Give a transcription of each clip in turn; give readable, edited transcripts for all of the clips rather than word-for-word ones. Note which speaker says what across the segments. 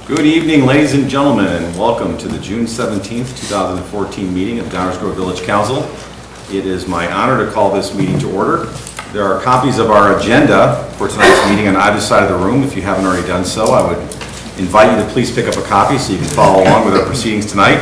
Speaker 1: Good evening, ladies and gentlemen, and welcome to the June 17th, 2014 meeting of Downers Grove Village Council. It is my honor to call this meeting to order. There are copies of our agenda for tonight's meeting on either side of the room. If you haven't already done so, I would invite you to please pick up a copy so you can follow along with our proceedings tonight.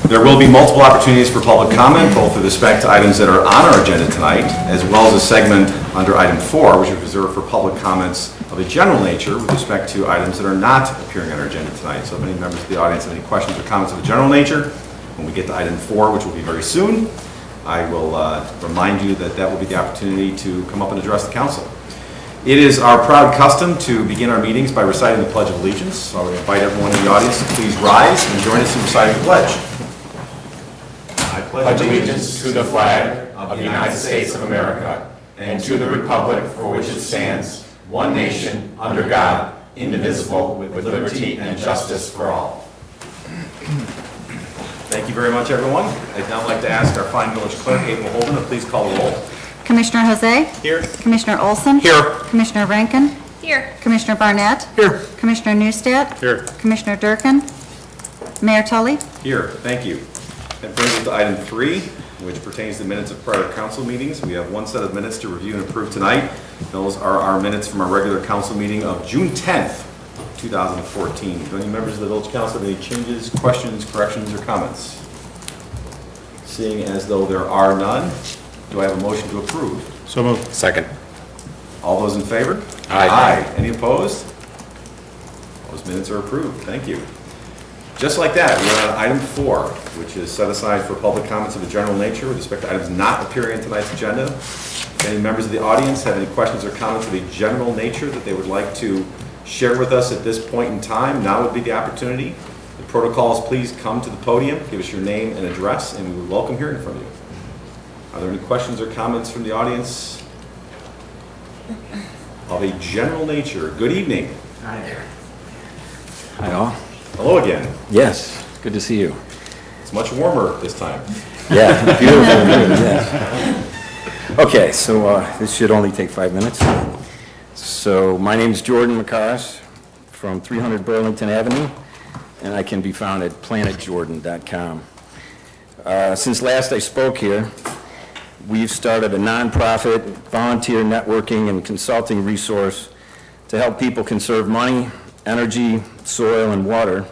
Speaker 1: There will be multiple opportunities for public comment, both with respect to items that are on our agenda tonight, as well as a segment under item 4, which is reserved for public comments of a general nature with respect to items that are not appearing on our agenda tonight. So if any members of the audience have any questions or comments of a general nature, when we get to item 4, which will be very soon, I will remind you that that will be the opportunity to come up and address the council. It is our proud custom to begin our meetings by reciting the Pledge of Allegiance. So I would invite everyone in the audience to please rise and join us in reciting the pledge.
Speaker 2: I pledge allegiance to the flag of the United States of America and to the republic for which it stands, one nation, under God, indivisible, with liberty and justice for all.
Speaker 1: Thank you very much, everyone. I'd now like to ask our fine village clerk, April Holden, to please call the roll.
Speaker 3: Commissioner Jose?
Speaker 1: Here.
Speaker 3: Commissioner Olson?
Speaker 1: Here.
Speaker 3: Commissioner Rankin?
Speaker 4: Here.
Speaker 3: Commissioner Barnett?
Speaker 1: Here.
Speaker 3: Commissioner Neustadt?
Speaker 1: Here.
Speaker 3: Commissioner Durkin? Mayor Tully?
Speaker 1: Here. Thank you. That brings us to item 3, which pertains to minutes of prior council meetings. We have one set of minutes to review and approve tonight. Those are our minutes from our regular council meeting of June 10th, 2014. Do any members of the village council have any changes, questions, corrections, or comments? Seeing as though there are none, do I have a motion to approve?
Speaker 5: So moved.
Speaker 2: Second.
Speaker 1: All those in favor?
Speaker 2: Aye.
Speaker 1: Any opposed? Those minutes are approved. Thank you. Just like that, we're on item 4, which is set aside for public comments of a general nature with respect to items not appearing in tonight's agenda. If any members of the audience have any questions or comments of a general nature that they would like to share with us at this point in time, now would be the opportunity. The protocol is please come to the podium, give us your name and address, and we would welcome hearing from you. Are there any questions or comments from the audience of a general nature? Good evening.
Speaker 5: Hi there. Hi all.
Speaker 1: Hello again.
Speaker 5: Yes, good to see you.
Speaker 1: It's much warmer this time.
Speaker 5: Yeah, beautiful. Yes. Okay, so this should only take 5 minutes. So my name's Jordan McCarrs from 300 Burlington Avenue, and I can be found at planetjordan.com. Since last I spoke here, we've started a nonprofit volunteer networking and consulting resource to help people conserve money, energy, soil, and water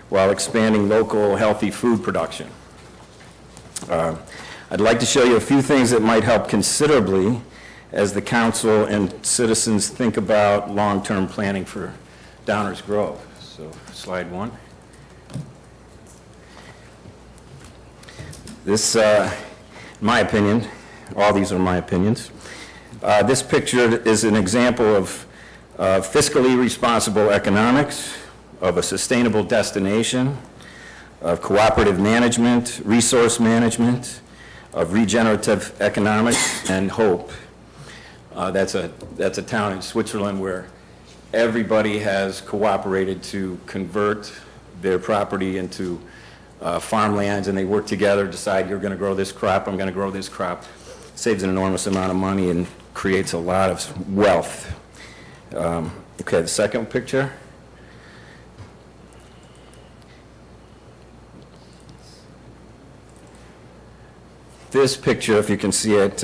Speaker 5: while expanding local healthy food production. I'd like to show you a few things that might help considerably as the council and citizens think about long-term planning for Downers Grove. So, slide 1. This, in my opinion, all these are my opinions. This picture is an example of fiscally responsible economics, of a sustainable destination, of cooperative management, resource management, of regenerative economics, and hope. That's a town in Switzerland where everybody has cooperated to convert their property into farmlands, and they work together, decide you're going to grow this crop, I'm going to grow this crop. Saves an enormous amount of money and creates a lot of wealth. Okay, the second picture. This picture, if you can see it,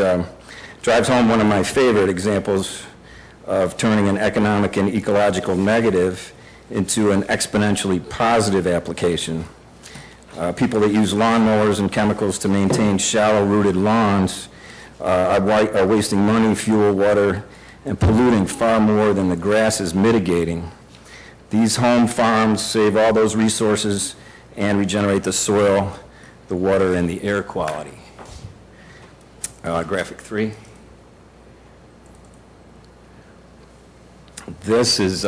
Speaker 5: drives home one of my favorite examples of turning an economic and ecological negative into an exponentially positive application. People that use lawnmowers and chemicals to maintain shallow-rooted lawns are wasting money, fuel, water, and polluting far more than the grass is mitigating. These home farms save all those resources and regenerate the soil, the water, and the air quality. Graphic 3. This is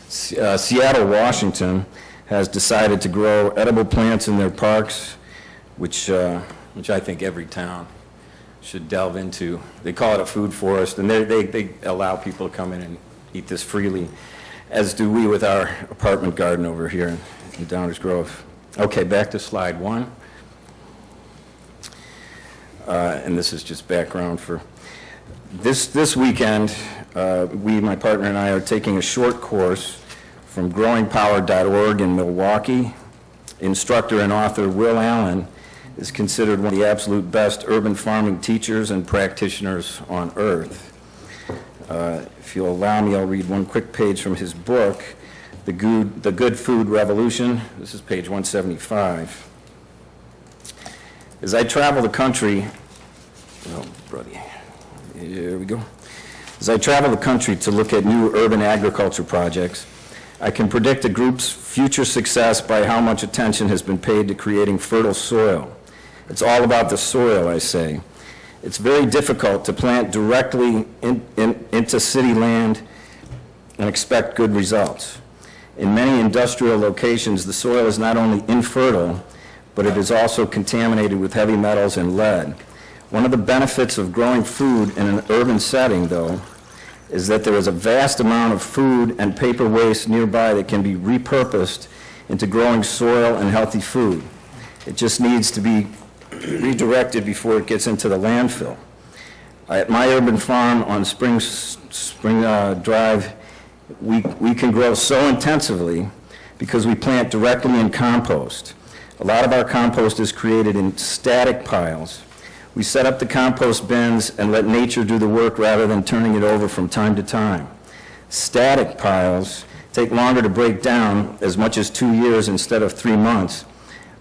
Speaker 5: Seattle, Washington has decided to grow edible plants in their parks, which I think every town should delve into. They call it a food forest, and they allow people to come in and eat this freely, as do we with our apartment garden over here in Downers Grove. Okay, back to slide 1. And this is just background for this weekend. My partner and I, are taking a short course from growingpower.org in Milwaukee. Instructor and author Will Allen is considered one of the absolute best urban farming teachers and practitioners on earth. If you'll allow me, I'll read one quick page from his book, The Good Food Revolution. This is page 175. As I travel the country, oh, buddy, here we go. As I travel the country to look at new urban agriculture projects, I can predict a group's future success by how much attention has been paid to creating fertile soil. It's all about the soil, I say. It's very difficult to plant directly into city land and expect good results. In many industrial locations, the soil is not only infertile, but it is also contaminated with heavy metals and lead. One of the benefits of growing food in an urban setting, though, is that there is a vast amount of food and paper waste nearby that can be repurposed into growing soil and healthy food. It just needs to be redirected before it gets into the landfill. At my urban farm on Spring Drive, we can grow so intensively because we plant directly in compost. A lot of our compost is created in static piles. We set up the compost bins and let nature do the work rather than turning it over from time to time. Static piles take longer to break down, as much as 2 years instead of 3 months,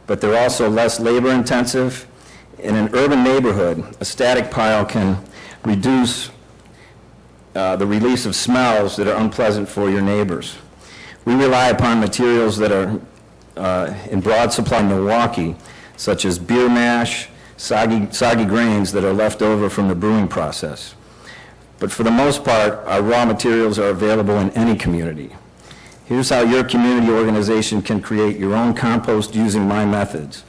Speaker 5: but they're also less labor intensive. In an urban neighborhood, a static pile can reduce the release of smells that are unpleasant for your neighbors. We rely upon materials that are in broad supply in Milwaukee, such as beer mash, soggy grains that are left over from the brewing process. But for the most part, our raw materials are available in any community. Here's how your community organization can create your own compost using my methods.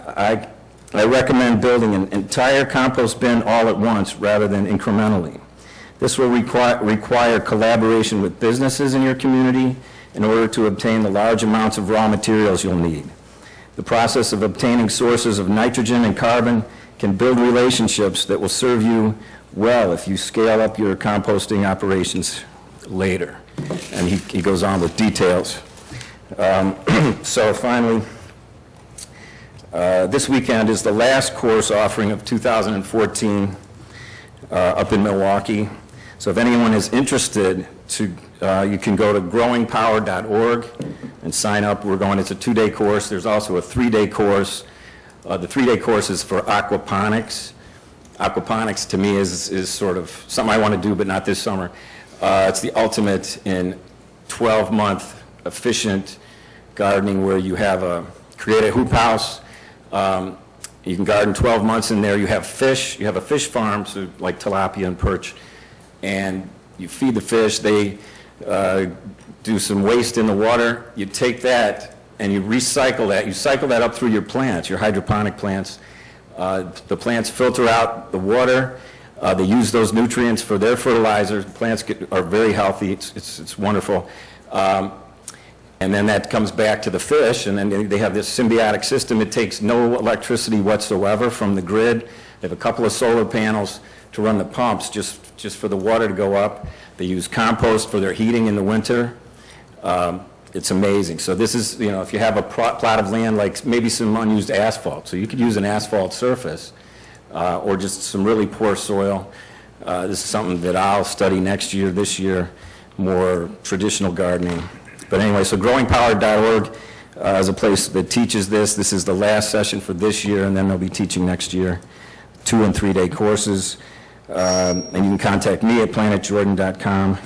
Speaker 5: I recommend building an entire compost bin all at once rather than incrementally. This will require collaboration with businesses in your community in order to obtain the large amounts of raw materials you'll need. The process of obtaining sources of nitrogen and carbon can build relationships that will serve you well if you scale up your composting operations later. And he goes on with details. So finally, this weekend is the last course offering of 2014 up in Milwaukee. So if anyone is interested, you can go to growingpower.org and sign up. It's a 2-day course. There's also a 3-day course. The 3-day course is for aquaponics. Aquaponics to me is sort of something I want to do, but not this summer. It's the ultimate in 12-month efficient gardening where you create a hoop house. You can garden 12 months in there. You have fish. You have a fish farm, so like tilapia and perch. And you feed the fish. They do some waste in the water. You take that and you recycle that. You cycle that up through your plants, your hydroponic plants. The plants filter out the water. They use those nutrients for their fertilizer. The plants are very healthy. It's wonderful. And then that comes back to the fish, and then they have this symbiotic system. It takes no electricity whatsoever from the grid. They have a couple of solar panels to run the pumps just for the water to go up. They use compost for their heating in the winter. It's amazing. So this is, if you have a plot of land, like maybe some unused asphalt, so you could use an asphalt surface or just some really poor soil. This is something that I'll study next year, this year, more traditional gardening. But anyway, so growingpower.org is a place that teaches this. This is the last session for this year, and then they'll be teaching next year 2- and 3-day courses. And you can contact me at planetjordan.com.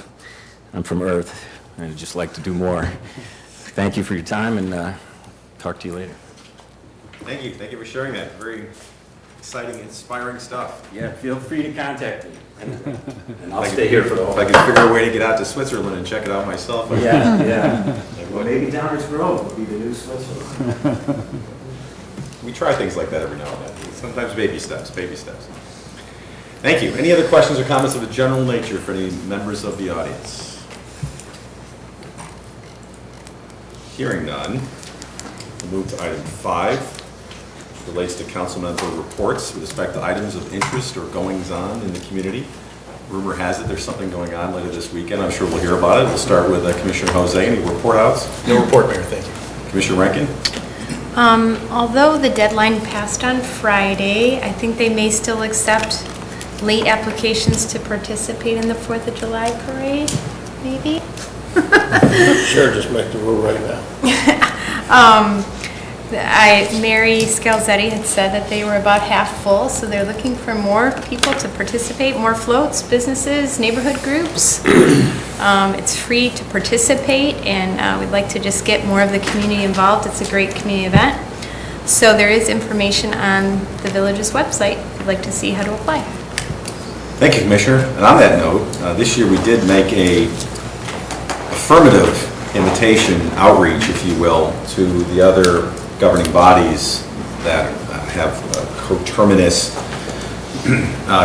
Speaker 5: I'm from Earth, and I'd just like to do more. Thank you for your time, and talk to you later.
Speaker 1: Thank you. Thank you for sharing that. Very exciting, inspiring stuff.
Speaker 5: Yeah, feel free to contact me. And I'll stay here for the whole.
Speaker 1: If I can figure a way to get out to Switzerland and check it out myself.
Speaker 5: Yeah. Well, maybe Downers Grove will be the new Switzerland.
Speaker 1: We try things like that every now and then. Sometimes baby steps. Thank you. Any other questions or comments of a general nature for any members of the audience? Hearing none, we'll move to item 5. Relates to council member reports with respect to items of interest or goings-on in the community. rumor has it there's something going on later this weekend. I'm sure we'll hear about it. We'll start with Commissioner Jose. Any report outs?
Speaker 4: No report, Mayor, thank you.
Speaker 1: Commissioner Rankin?
Speaker 6: Although the deadline passed on Friday, I think they may still accept late applications to participate in the 4th of July parade, maybe?
Speaker 4: Sure, just make the rule right now.
Speaker 6: Mary Scalzetti had said that they were about half full, so they're looking for more people to participate, more floats, businesses, neighborhood groups. It's free to participate, and we'd like to just get more of the community involved. It's a great community event. So there is information on the village's website if you'd like to see how to apply.
Speaker 1: Thank you, Commissioner. And on that note, this year we did make a affirmative invitation outreach, if you will, to the other governing bodies that have coterminous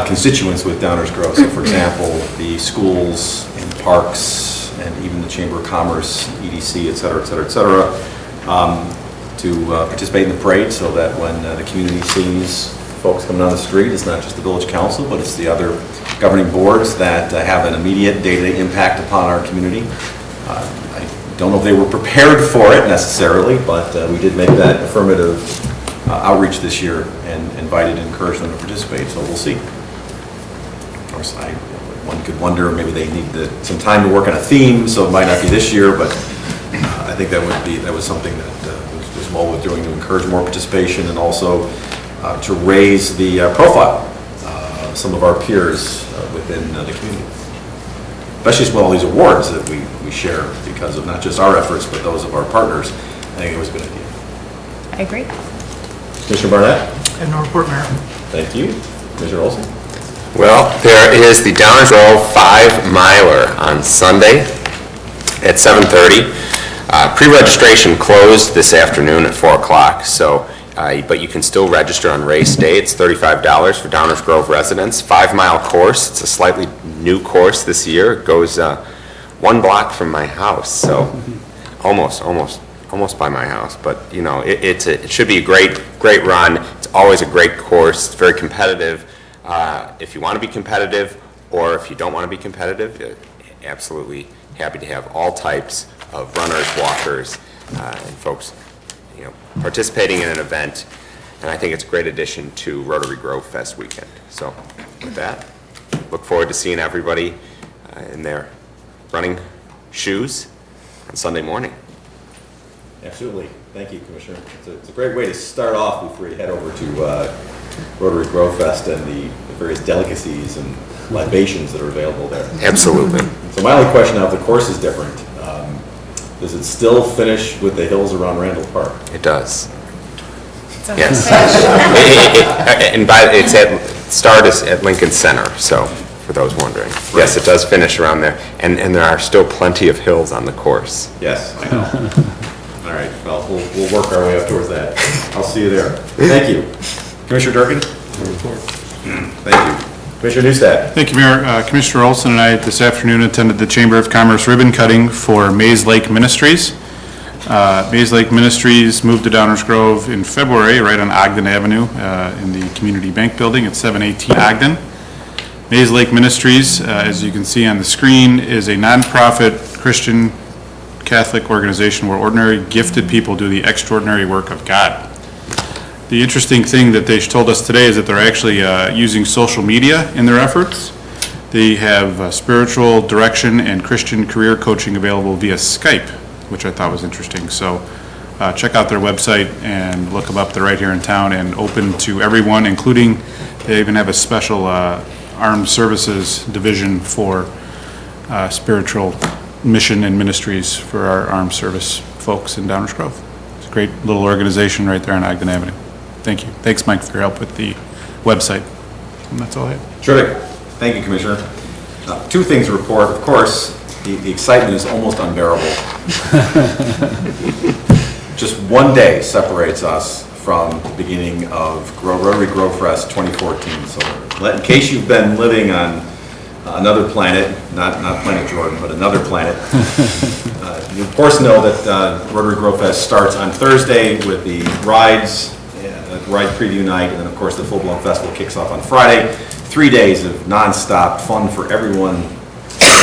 Speaker 1: constituents with Downers Grove. So, for example, the schools and parks and even the Chamber of Commerce, EDC, et cetera, et cetera, et cetera, to participate in the parade so that when the community sees folks coming down the street, it's not just the village council, but it's the other governing boards that have an immediate day-to-day impact upon our community. I don't know if they were prepared for it necessarily, but we did make that affirmative outreach this year and invited and encouraged them to participate, so we'll see. Of course, one could wonder, maybe they need some time to work on a theme, so it might not be this year, but I think that was something that was well worth doing to encourage more participation and also to raise the profile of some of our peers within the community. Especially with all these awards that we share because of not just our efforts, but those of our partners. I think it was a good idea.
Speaker 6: I agree.
Speaker 1: Commissioner Barnett?
Speaker 4: And no report, Mayor.
Speaker 1: Thank you. Commissioner Olson?
Speaker 2: Well, there is the Downers Grove 5-miler on Sunday at 7:30. Pre-registration closed this afternoon at 4 o'clock, so, but you can still register on race day. It's $35 for Downers Grove residents. 5-mile course. It's a slightly new course this year. It goes 1 block from my house, so almost by my house. But you know, it should be a great run. It's always a great course. It's very competitive. If you want to be competitive, or if you don't want to be competitive, absolutely happy to have all types of runners, walkers, and folks, you know, participating in an event. And I think it's a great addition to Rotary Grove Fest weekend. So with that, look forward to seeing everybody in their running shoes on Sunday morning.
Speaker 1: Absolutely. Thank you, Commissioner. It's a great way to start off before you head over to Rotary Grove Fest and the various delicacies and libations that are available there.
Speaker 2: Absolutely.
Speaker 1: So my only question now, if the course is different, does it still finish with the hills around Randall Park?
Speaker 2: It does.
Speaker 6: So
Speaker 2: Yes. And start is at Lincoln Center, so for those wondering. Yes, it does finish around there, and there are still plenty of hills on the course.
Speaker 1: Yes, I know. All right, well, we'll work our way up towards that. I'll see you there. Thank you. Commissioner Durkin? Thank you. Commissioner Newstead?
Speaker 7: Thank you, Mayor. Commissioner Olson and I this afternoon attended the Chamber of Commerce ribbon cutting for Maze Lake Ministries. Maze Lake Ministries moved to Downers Grove in February, right on Ogden Avenue in the Community Bank Building at 718 Ogden. Maze Lake Ministries, as you can see on the screen, is a nonprofit Christian Catholic organization where ordinary gifted people do the extraordinary work of God. The interesting thing that they told us today is that they're actually using social media in their efforts. They have spiritual direction and Christian career coaching available via Skype, which I thought was interesting. So check out their website and look them up. They're right here in town and open to everyone, including they even have a special armed services division for spiritual mission and ministries for our armed service folks in Downers Grove. It's a great little organization right there on Ogden Avenue. Thank you. Thanks, Mike, for your help with the website. And that's all I have.
Speaker 1: Terrific. Thank you, Commissioner. Two things to report. Of course, the excitement is almost unbearable. Just one day separates us from the beginning of Rotary Grove Fest 2014. So in case you've been living on another planet, not Planet Jordan, but another planet, you of course know that Rotary Grove Fest starts on Thursday with the rides, ride preview night, and then of course the full-blown festival kicks off on Friday. 3 days of nonstop fun for everyone,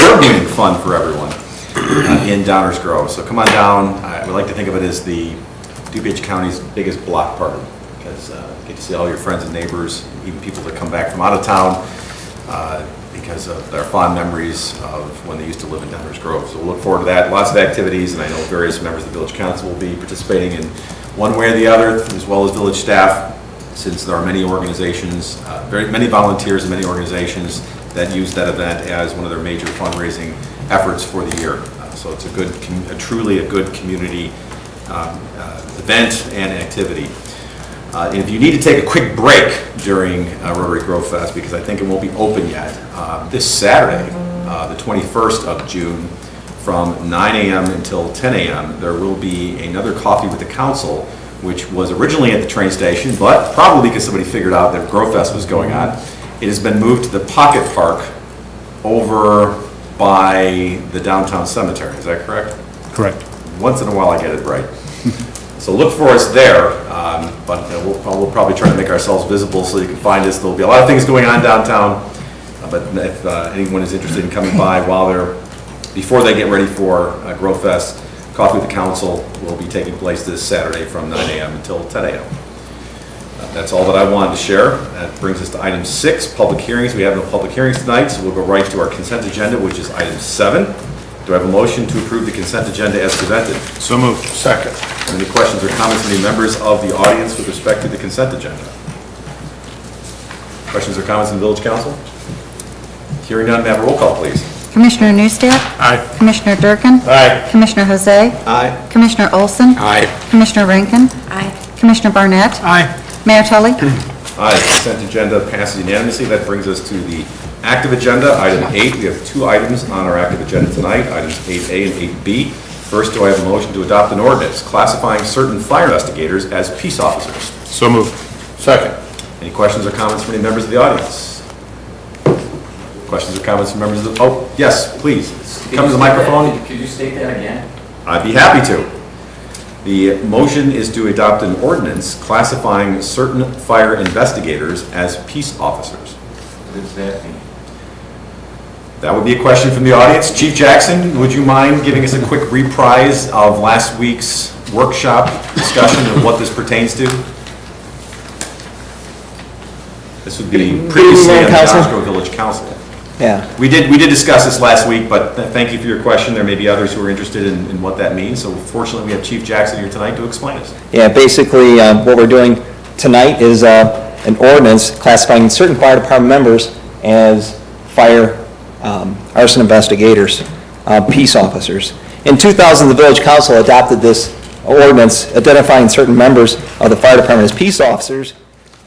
Speaker 1: award-winning fun for everyone in Downers Grove. So come on down. I would like to think of it as the DuPage County's biggest block party, because you get to see all your friends and neighbors, even people that come back from out of town, because of their fond memories of when they used to live in Downers Grove. So we'll look forward to that. Lots of activities, and I know various members of the Village Council will be participating in one way or the other, as well as village staff, since there are many organizations, very many volunteers and many organizations that use that event as one of their major fundraising efforts for the year. So it's truly a good community event and activity. And if you need to take a quick break during Rotary Grove Fest, because I think it won't be open yet, this Saturday, the 21st of June, from 9 a.m. until 10 a.m., there will be another Coffee with the Council, which was originally at the train station, but probably because somebody figured out that Grove Fest was going on, it has been moved to the Pocket Park over by the downtown cemetery. Is that correct?
Speaker 7: Correct.
Speaker 1: Once in a while I get it right. So look for us there, but we'll probably try to make ourselves visible so you can find us. There'll be a lot of things going on downtown, but if anyone is interested in coming by before they get ready for Grove Fest, Coffee with the Council will be taking place this Saturday from 9 a.m. until 10 a.m. That's all that I wanted to share. That brings us to item 6, public hearings. We have no public hearings tonight, so we'll go right to our consent agenda, which is item 7. Do I have a motion to approve the consent agenda as presented?
Speaker 7: So moved.
Speaker 4: Second.
Speaker 1: Any questions or comments from any members of the audience with respect to the consent agenda? Questions or comments from the Village Council? Hearing none, may I have a roll call, please?
Speaker 3: Commissioner Newstead?
Speaker 7: Aye.
Speaker 3: Commissioner Durkin?
Speaker 4: Aye.
Speaker 3: Commissioner Jose?
Speaker 1: Aye.
Speaker 3: Commissioner Olson?
Speaker 4: Aye.
Speaker 3: Commissioner Rankin?
Speaker 6: Aye.
Speaker 3: Commissioner Barnett?
Speaker 7: Aye.
Speaker 3: Mayor Tully?
Speaker 1: Aye, consent agenda passes unanimously. That brings us to the active agenda, item 8. We have 2 items on our active agenda tonight, items 8A and 8B. First, do I have a motion to adopt an ordinance classifying certain fire investigators as peace officers?
Speaker 7: So moved.
Speaker 4: Second.
Speaker 1: Any questions or comments from any members of the audience? Questions or comments from members of the, oh, yes, please. Come to the microphone.
Speaker 8: Could you state that again?
Speaker 1: I'd be happy to. The motion is to adopt an ordinance classifying certain fire investigators as peace officers.
Speaker 8: What does that mean?
Speaker 1: That would be a question from the audience. Chief Jackson, would you mind giving us a quick reprise of last week's workshop discussion of what this pertains to? This would be previously on the Downers Grove Village Council.
Speaker 9: Yeah,
Speaker 1: We did discuss this last week, but thank you for your question. There may be others who are interested in what that means. So fortunately, we have Chief Jackson here tonight to explain it.
Speaker 9: yeah, basically, what we're doing tonight is an ordinance classifying certain fire department members as fire arson investigators, peace officers. In 2000, the Village Council adopted this ordinance identifying certain members of the fire department as peace officers.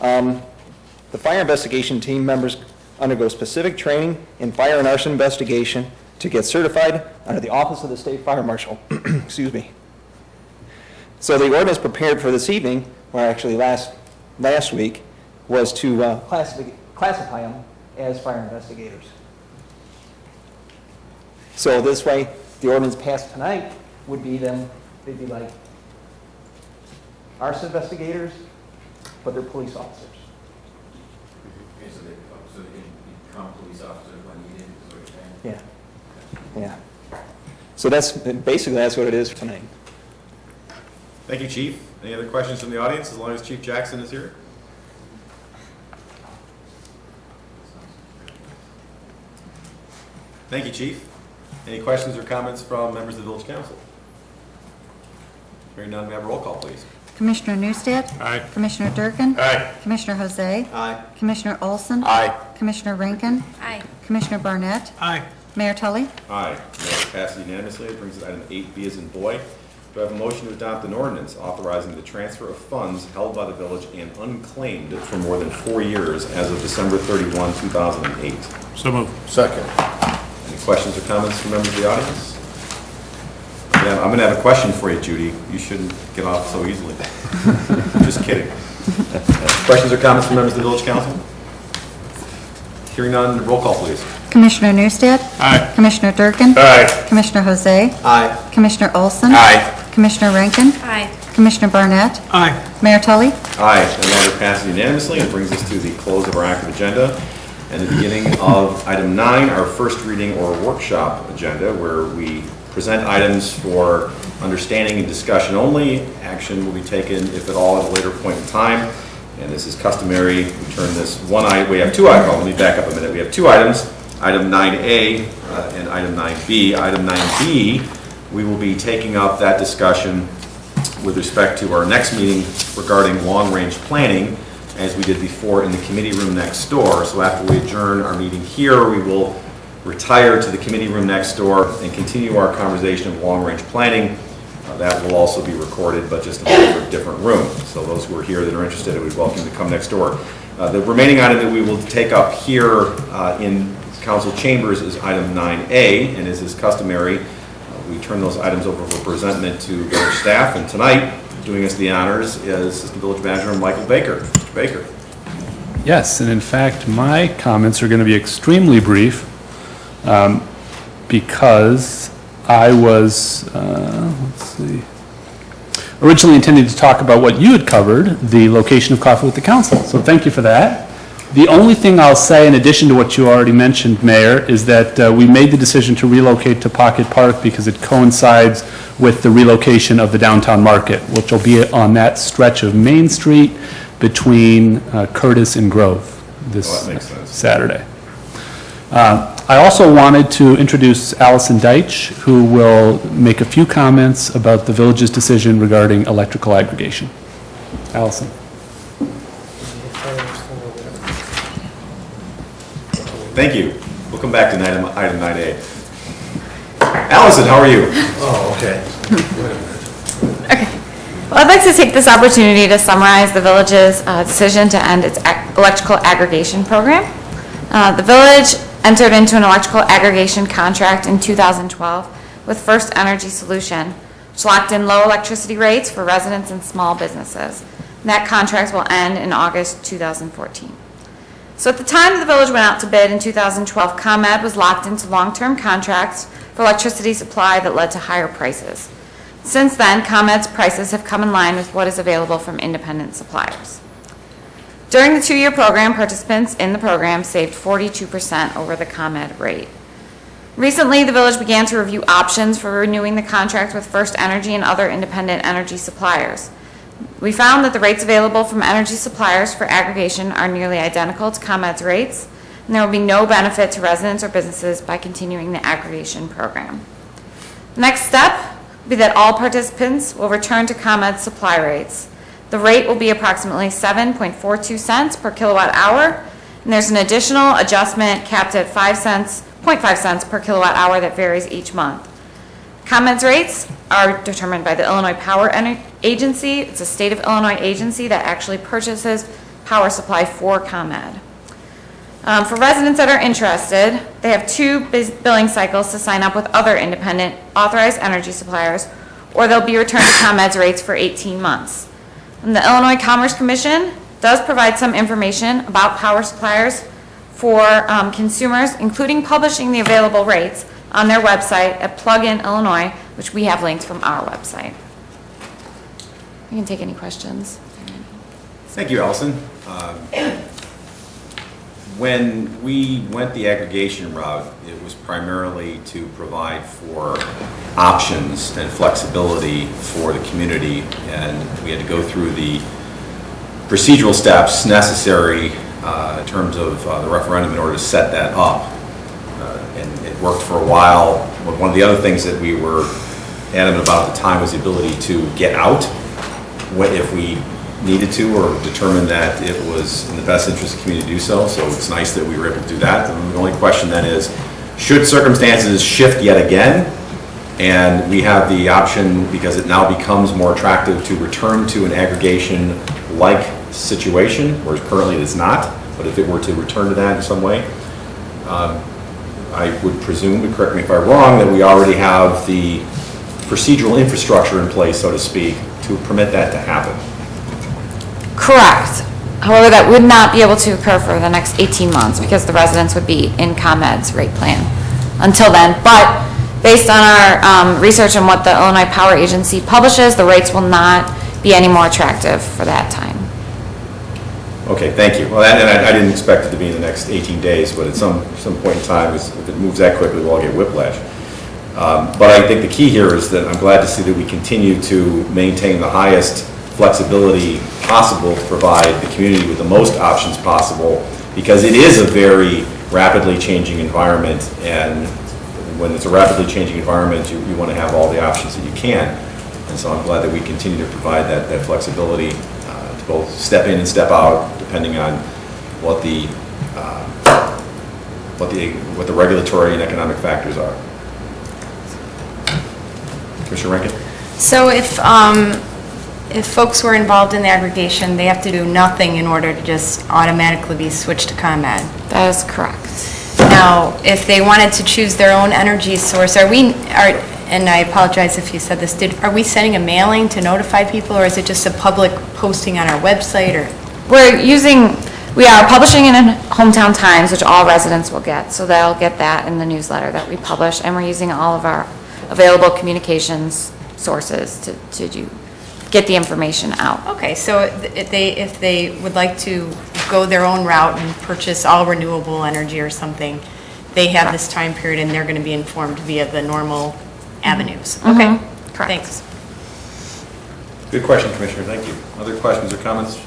Speaker 9: The fire investigation team members undergo specific training in fire and arson investigation to get certified under the Office of the State Fire Marshal. Excuse me. So the ordinance prepared for this evening, or actually last week, was to classify them as fire investigators. So this way, the ordinance passed tonight would be them, they'd be like arson investigators, but they're police officers.
Speaker 8: Okay, so they can become police officers when needed, is what you're saying?
Speaker 9: Yeah. So that's what it is for tonight.
Speaker 1: Thank you, Chief. Any other questions from the audience, as long as Chief Jackson is here? Thank you, Chief. Any questions or comments from members of the Village Council? Hearing none, may I have a roll call, please?
Speaker 3: Commissioner Newstead?
Speaker 7: Aye.
Speaker 3: Commissioner Durkin?
Speaker 7: Aye.
Speaker 3: Commissioner Jose?
Speaker 1: Aye.
Speaker 3: Commissioner Olson?
Speaker 4: Aye.
Speaker 3: Commissioner Rankin?
Speaker 6: Aye.
Speaker 3: Commissioner Barnett?
Speaker 7: Aye.
Speaker 3: Mayor Tully?
Speaker 1: Aye. Motion passes unanimously. It brings us to item 8B as in boy. Do I have a motion to adopt an ordinance authorizing the transfer of funds held by the village and unclaimed for more than 4 years as of December 31, 2008?
Speaker 7: So moved.
Speaker 4: Second.
Speaker 1: Any questions or comments from members of the audience? Yeah, I'm going to have a question for you, Judy. You shouldn't get off so easily. Just kidding. Questions or comments from members of the Village Council? Hearing none, roll call, please.
Speaker 3: Commissioner Newstead?
Speaker 7: Aye.
Speaker 3: Commissioner Durkin?
Speaker 4: Aye.
Speaker 3: Commissioner Jose?
Speaker 1: Aye.
Speaker 3: Commissioner Olson?
Speaker 4: Aye.
Speaker 3: Commissioner Rankin?
Speaker 6: Aye.
Speaker 3: Commissioner Barnett?
Speaker 7: Aye.
Speaker 3: Mayor Tully?
Speaker 1: Aye. The matter passes unanimously and brings us to the close of our active agenda. and the beginning of item 9, our first reading or workshop agenda, where we present items for understanding and discussion only. Action will be taken, if at all, at a later point in time. And this is customary. We turn this one item, we have two items. Let me back up a minute. We have two items, item 9A and item 9B. Item 9B, we will be taking up that discussion with respect to our next meeting regarding long-range planning, as we did before in the committee room next door. So after we adjourn our meeting here, we will retire to the committee room next door and continue our conversation of long-range planning. That will also be recorded, but just in a different room. So those who are here that are interested, we'd welcome to come next door. The remaining item that we will take up here in council chambers is item 9A, and as is customary, we turn those items over for presentment to village staff. And tonight, doing us the honors is Assistant Village Manager Michael Baker. Mr. Baker.
Speaker 10: Yes, and in fact, my comments are going to be extremely brief because I was, originally intending to talk about what you had covered, the location of Coffee with the Council. So thank you for that. The only thing I'll say, in addition to what you already mentioned, Mayor, is that we made the decision to relocate to Pocket Park because it coincides with the relocation of the downtown market, which will be on that stretch of Main Street between Curtis and Grove this Saturday. I also wanted to introduce Allison Deitch, who will make a few comments about the village's decision regarding electrical aggregation. Allison.
Speaker 1: Thank you. We'll come back to item 9A. Allison, how are you?
Speaker 4: Oh, okay.
Speaker 11: Okay. Well, I'd like to take this opportunity to summarize the village's decision to end its electrical aggregation program. The village entered into an electrical aggregation contract in 2012 with First Energy Solution, which locked in low electricity rates for residents and small businesses. And that contract will end in August 2014. So at the time the village went out to bid in 2012, ComEd was locked into long-term contracts for electricity supply that led to higher prices. Since then, ComEd's prices have come in line with what is available from independent suppliers. During the 2-year program, participants in the program saved 42% over the ComEd rate. Recently, the village began to review options for renewing the contract with First Energy and other independent energy suppliers. We found that the rates available from energy suppliers for aggregation are nearly identical to ComEd's rates, and there will be no benefit to residents or businesses by continuing the aggregation program. The next step will be that all participants will return to ComEd's supply rates. The rate will be approximately 7.42 cents per kilowatt hour, and there's an additional adjustment capped at 0.5 cents per kilowatt hour that varies each month. ComEd's rates are determined by the Illinois Power Agency. It's a state of Illinois agency that actually purchases power supply for ComEd. For residents that are interested, they have 2 billing cycles to sign up with other independent authorized energy suppliers, or they'll be returned to ComEd's rates for 18 months. And the Illinois Commerce Commission does provide some information about power suppliers for consumers, including publishing the available rates on their website at Plug-in Illinois, which we have linked from our website. You can take any questions.
Speaker 1: Thank you, Allison. When we went the aggregation route, it was primarily to provide for options and flexibility for the community, and we had to go through the procedural steps necessary in terms of the referendum in order to set that up. And it worked for a while. But one of the other things that we were adamant about at the time was the ability to get out if we needed to or determined that it was in the best interest of the community to do so. So it's nice that we were able to do that. And the only question then is, should circumstances shift yet again, and we have the option, because it now becomes more attractive, to return to an aggregation-like situation, whereas currently it is not, but if it were to return to that in some way, I would presume, but correct me if I'm wrong, that we already have the procedural infrastructure in place, so to speak, to permit that to happen.
Speaker 11: Correct. However, that would not be able to occur for the next 18 months because the residents would be in ComEd's rate plan until then. But based on our research and what the Illinois Power Agency publishes, the rates will not be any more attractive for that time.
Speaker 1: Okay, thank you. Well, and I didn't expect it to be in the next 18 days, but at some point in time, if it moves that quickly, we'll all get whiplash. But I think the key here is that I'm glad to see that we continue to maintain the highest flexibility possible to provide the community with the most options possible, because it is a very rapidly changing environment, and when it's a rapidly changing environment, you want to have all the options that you can. And so I'm glad that we continue to provide that flexibility to both step in and step out, depending on what the regulatory and economic factors are. Commissioner Rankin?
Speaker 6: So if folks were involved in the aggregation, they have to do nothing in order to just automatically be switched to ComEd.
Speaker 11: That is correct.
Speaker 6: Now, if they wanted to choose their own energy source, and I apologize if you said this, are we sending a mailing to notify people, or is it just a public posting on our website, or?
Speaker 11: We are publishing in Hometown Times, which all residents will get, so they'll get that in the newsletter that we publish, and we're using all of our available communications sources to get the information out.
Speaker 6: Okay, so if they would like to go their own route and purchase all renewable energy or something, they have this time period and they're going to be informed via the normal avenues. Okay,
Speaker 11: Correct.
Speaker 6: thanks.
Speaker 1: Good question, Commissioner, thank you. Other questions or comments?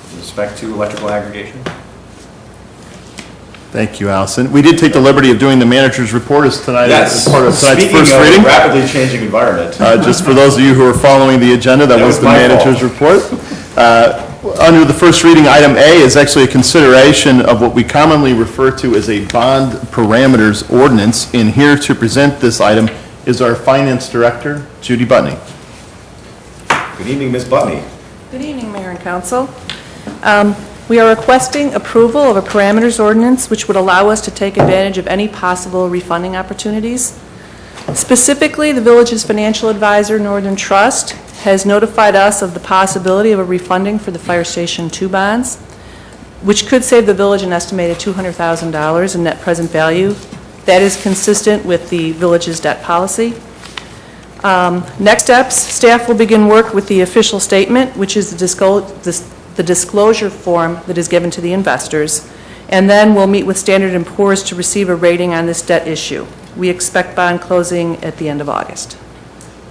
Speaker 1: With respect to electrical aggregation?
Speaker 2: Thank you, Allison. We did take the liberty of doing the manager's report as tonight as part of tonight's first
Speaker 1: Speaking
Speaker 2: reading.
Speaker 1: of rapidly changing environment.
Speaker 2: Just for those of you who are following the agenda, that was the
Speaker 1: my
Speaker 2: manager's
Speaker 1: fault.
Speaker 2: report. Under the first reading, item A is actually a consideration of what we commonly refer to as a bond parameters ordinance. And here to present this item is our finance director, Judy Butney.
Speaker 1: Good evening, Ms. Butney.
Speaker 12: Good evening, Mayor and Council. We are requesting approval of a parameters ordinance which would allow us to take advantage of any possible refunding opportunities. Specifically, the village's financial advisor, Northern Trust, has notified us of the possibility of a refunding for the Fire Station 2 bonds, which could save the village an estimated $200,000 in net present value. That is consistent with the village's debt policy. Next steps, staff will begin work with the official statement, which is the disclosure form that is given to the investors, and then we'll meet with Standard & Poor's to receive a rating on this debt issue. We expect bond closing at the end of August.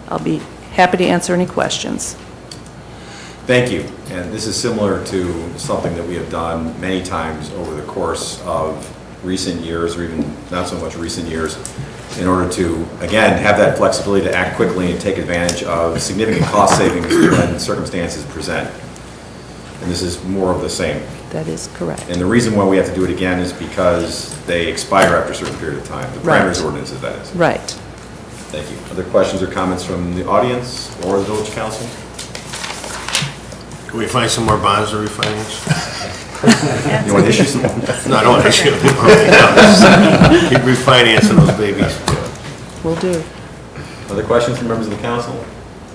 Speaker 12: I'll be happy to answer any questions.
Speaker 1: Thank you. And this is similar to something that we have done many times over the course of recent years, or even not so much recent years, in order to, again, have that flexibility to act quickly and take advantage of significant cost savings when circumstances present. And this is more of the same.
Speaker 12: That is correct.
Speaker 1: And the reason why we have to do it again is because they expire after a certain period of time. The parameters ordinances, that is.
Speaker 12: Right.
Speaker 1: Thank you. Other questions or comments from the audience or the village council?
Speaker 4: Can we find some more bonds to refinance?
Speaker 1: You want to issue some?
Speaker 4: No, I don't want to issue them. Keep refinancing those babies.
Speaker 12: Will do.
Speaker 1: Other questions from members of the council?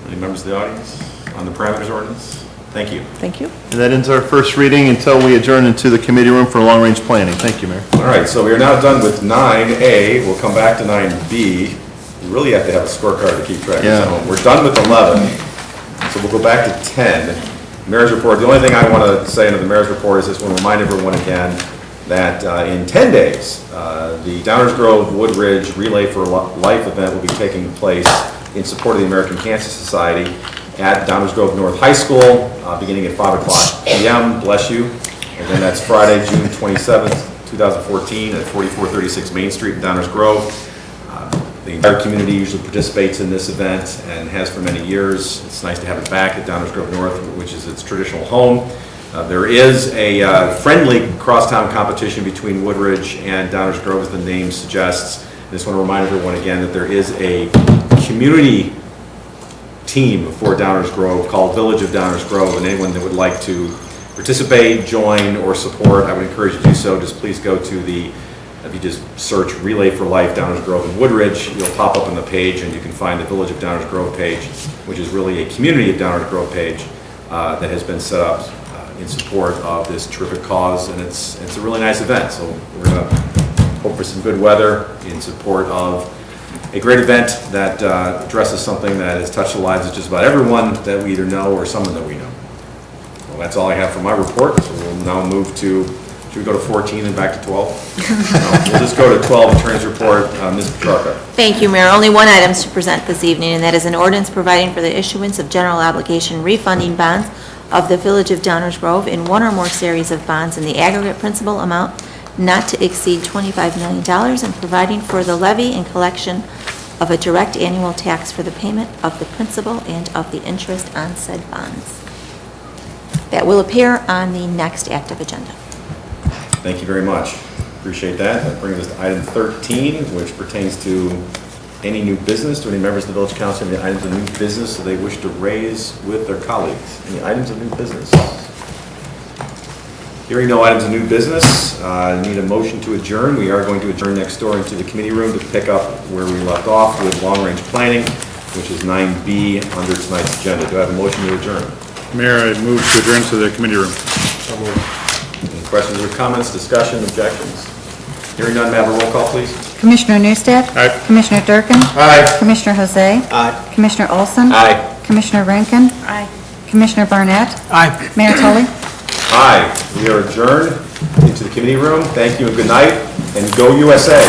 Speaker 1: Any members of the audience on the parameters ordinance? Thank you.
Speaker 12: Thank you.
Speaker 2: And that ends our first reading until we adjourn into the committee room for long-range planning. Thank you, Mayor.
Speaker 1: All right, so we are now done with 9A. We'll come back to 9B. You really have to have a scorecard to keep track of
Speaker 2: Yeah.
Speaker 1: some. We're done with 11, so we'll go back to 10. Mayor's report. The only thing I want to say under the mayor's report is just want to remind everyone again that in 10 days, the Downers Grove Woodridge Relay for Life event will be taking place in support of the American Cancer Society at Downers Grove North High School, beginning at 5 o'clock p.m. Bless you. And then that's Friday, June 27th, 2014 at 4436 Main Street in Downers Grove. The entire community usually participates in this event and has for many years. It's nice to have it back at Downers Grove North, which is its traditional home. There is a friendly crosstown competition between Woodridge and Downers Grove, as the name suggests. I just want to remind everyone again that there is a community team for Downers Grove called Village of Downers Grove, and anyone that would like to participate, join, or support, I would encourage you to do so. Just please go to the, if you just search Relay for Life Downers Grove and Woodridge, you'll pop up on the page and you can find the Village of Downers Grove page, which is really a Community of Downers Grove page that has been set up in support of this terrific cause, and it's a really nice event. So we're going to hope for some good weather in support of a great event that addresses something that has touched the lives of just about everyone that we either know or someone that we know. Well, that's all I have for my report, so we'll now move to, should we go to 14 and back to 12? No, we'll just go to 12, Attorney's Report. Ms. Petrarca.
Speaker 13: Thank you, Mayor. Only one item to present this evening, and that is an ordinance providing for the issuance of general obligation refunding bonds of the Village of Downers Grove in one or more series of bonds in the aggregate principal amount not to exceed $25 million, and providing for the levy and collection of a direct annual tax for the payment of the principal and of the interest on said bonds. That will appear on the next active agenda.
Speaker 1: Thank you very much. Appreciate that. That brings us to item 13, which pertains to any new business. Do any members of the Village Council have any items of new business that they wish to raise with their colleagues? Any items of new business? Hearing no items of new business, need a motion to adjourn. We are going to adjourn next door into the committee room to pick up where we left off with long-range planning, which is 9B under tonight's agenda. Do I have a motion to adjourn?
Speaker 7: Mayor, I move to adjourn to the committee room.
Speaker 1: Any questions or comments, discussion, objections? Hearing none, may I have a roll call, please?
Speaker 3: Commissioner Newstead?
Speaker 7: Aye.
Speaker 3: Commissioner Durkin?
Speaker 1: Aye.
Speaker 3: Commissioner Jose?
Speaker 4: Aye.
Speaker 3: Commissioner Olson?
Speaker 1: Aye.
Speaker 3: Commissioner Rankin?
Speaker 6: Aye.
Speaker 3: Commissioner Barnett?
Speaker 4: Aye.
Speaker 3: Mayor Tully?
Speaker 1: Aye. We are adjourned into the committee room. Thank you and good night, and go USA.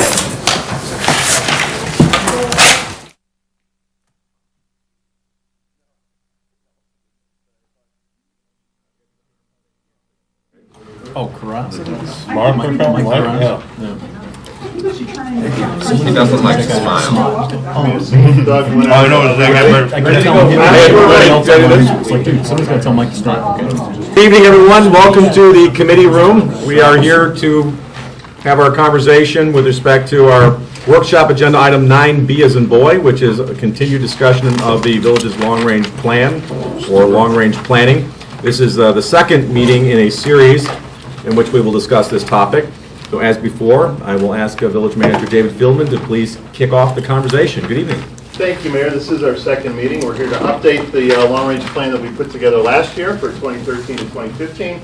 Speaker 2: He doesn't like to smile.
Speaker 4: I know,
Speaker 1: Good evening, everyone. Welcome to the committee room. We are here to have our conversation with respect to our workshop agenda item 9B as in boy, which is a continued discussion of the village's long-range plan or long-range planning. This is the second meeting in a series in which we will discuss this topic. So as before, I will ask Village Manager David Fieldman to please kick off the conversation. Good evening.
Speaker 14: Thank you, Mayor. This is our second meeting. We're here to update the long-range plan that we put together last year for 2013 to 2015.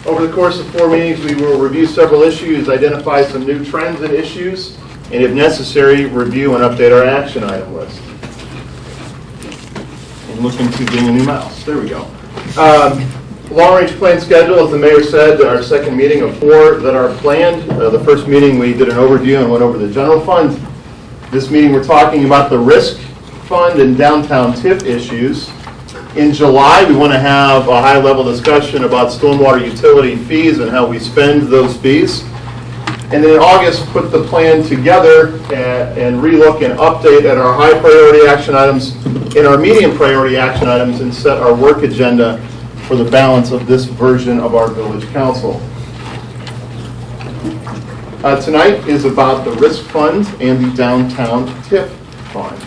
Speaker 14: Over the course of 4 meetings, we will review several issues, identify some new trends and issues, and if necessary, review and update our action item list. And looking to being a new mouse. There we go. Long-range plan schedule, as the mayor said, our second meeting of 4 that are planned. The first meeting we did an overview and went over the general fund. This meeting we're talking about the risk fund and downtown TIF issues. In July, we want to have a high-level discussion about stormwater utility fees and how we spend those fees. And then in August, put the plan together and relook and update at our high priority action items, in our medium priority action items, and set our work agenda for the balance of this version of our village council. Tonight is about the risk fund and the downtown TIF fund.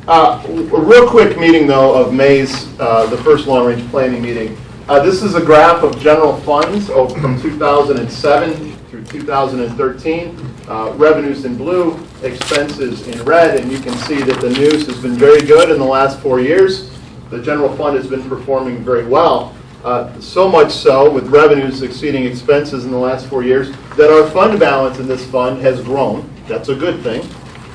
Speaker 14: A real quick meeting, though, of May's, the first long-range planning meeting. This is a graph of general funds from 2007 through 2013. Revenues in blue, expenses in red, and you can see that the news has been very good in the last 4 years. The general fund has been performing very well. So much so, with revenues exceeding expenses in the last 4 years, that our fund balance in this fund has grown. That's a good thing.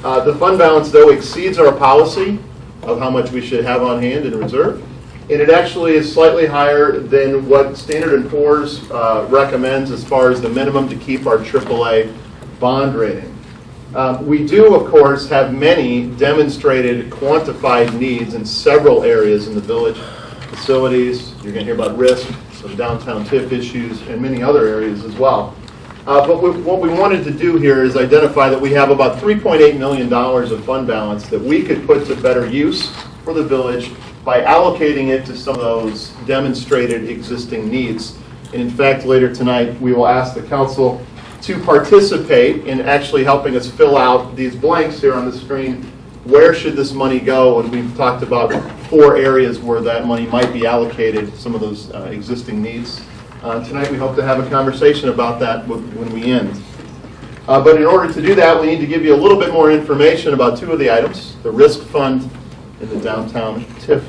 Speaker 14: The fund balance, though, exceeds our policy of how much we should have on hand in reserve. And it actually is slightly higher than what Standard & Poor's recommends as far as the minimum to keep our AAA bond rating. We do, of course, have many demonstrated quantified needs in several areas in the village. Facilities, you're going to hear about risk, some downtown TIF issues, and many other areas as well. But what we wanted to do here is identify that we have about $3.8 million of fund balance that we could put to better use for the village by allocating it to some of those demonstrated existing needs. And in fact, later tonight, we will ask the council to participate in actually helping us fill out these blanks here on the screen. Where should this money go? And we've talked about 4 areas where that money might be allocated, some of those existing needs. Tonight we hope to have a conversation about that when we end. But in order to do that, we need to give you a little bit more information about 2 of the items, the risk fund and the downtown TIF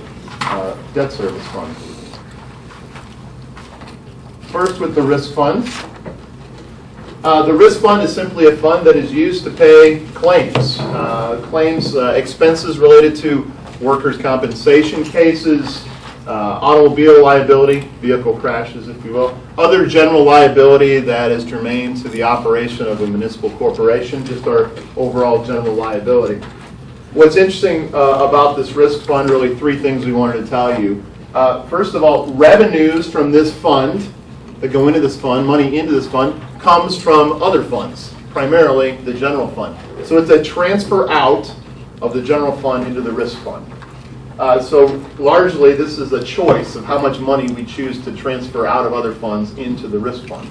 Speaker 14: debt service fund. First with the risk fund. The risk fund is simply a fund that is used to pay claims. Expenses related to workers' compensation cases, automobile liability, vehicle crashes, if you will, other general liability that is germane to the operation of a municipal corporation, just our overall general liability. What's interesting about this risk fund, really three things we wanted to tell you. First of all, revenues from this fund that go into this fund, money into this fund, comes from other funds, primarily the general fund. So it's a transfer out of the general fund into the risk fund. So largely, this is a choice of how much money we choose to transfer out of other funds into the risk fund.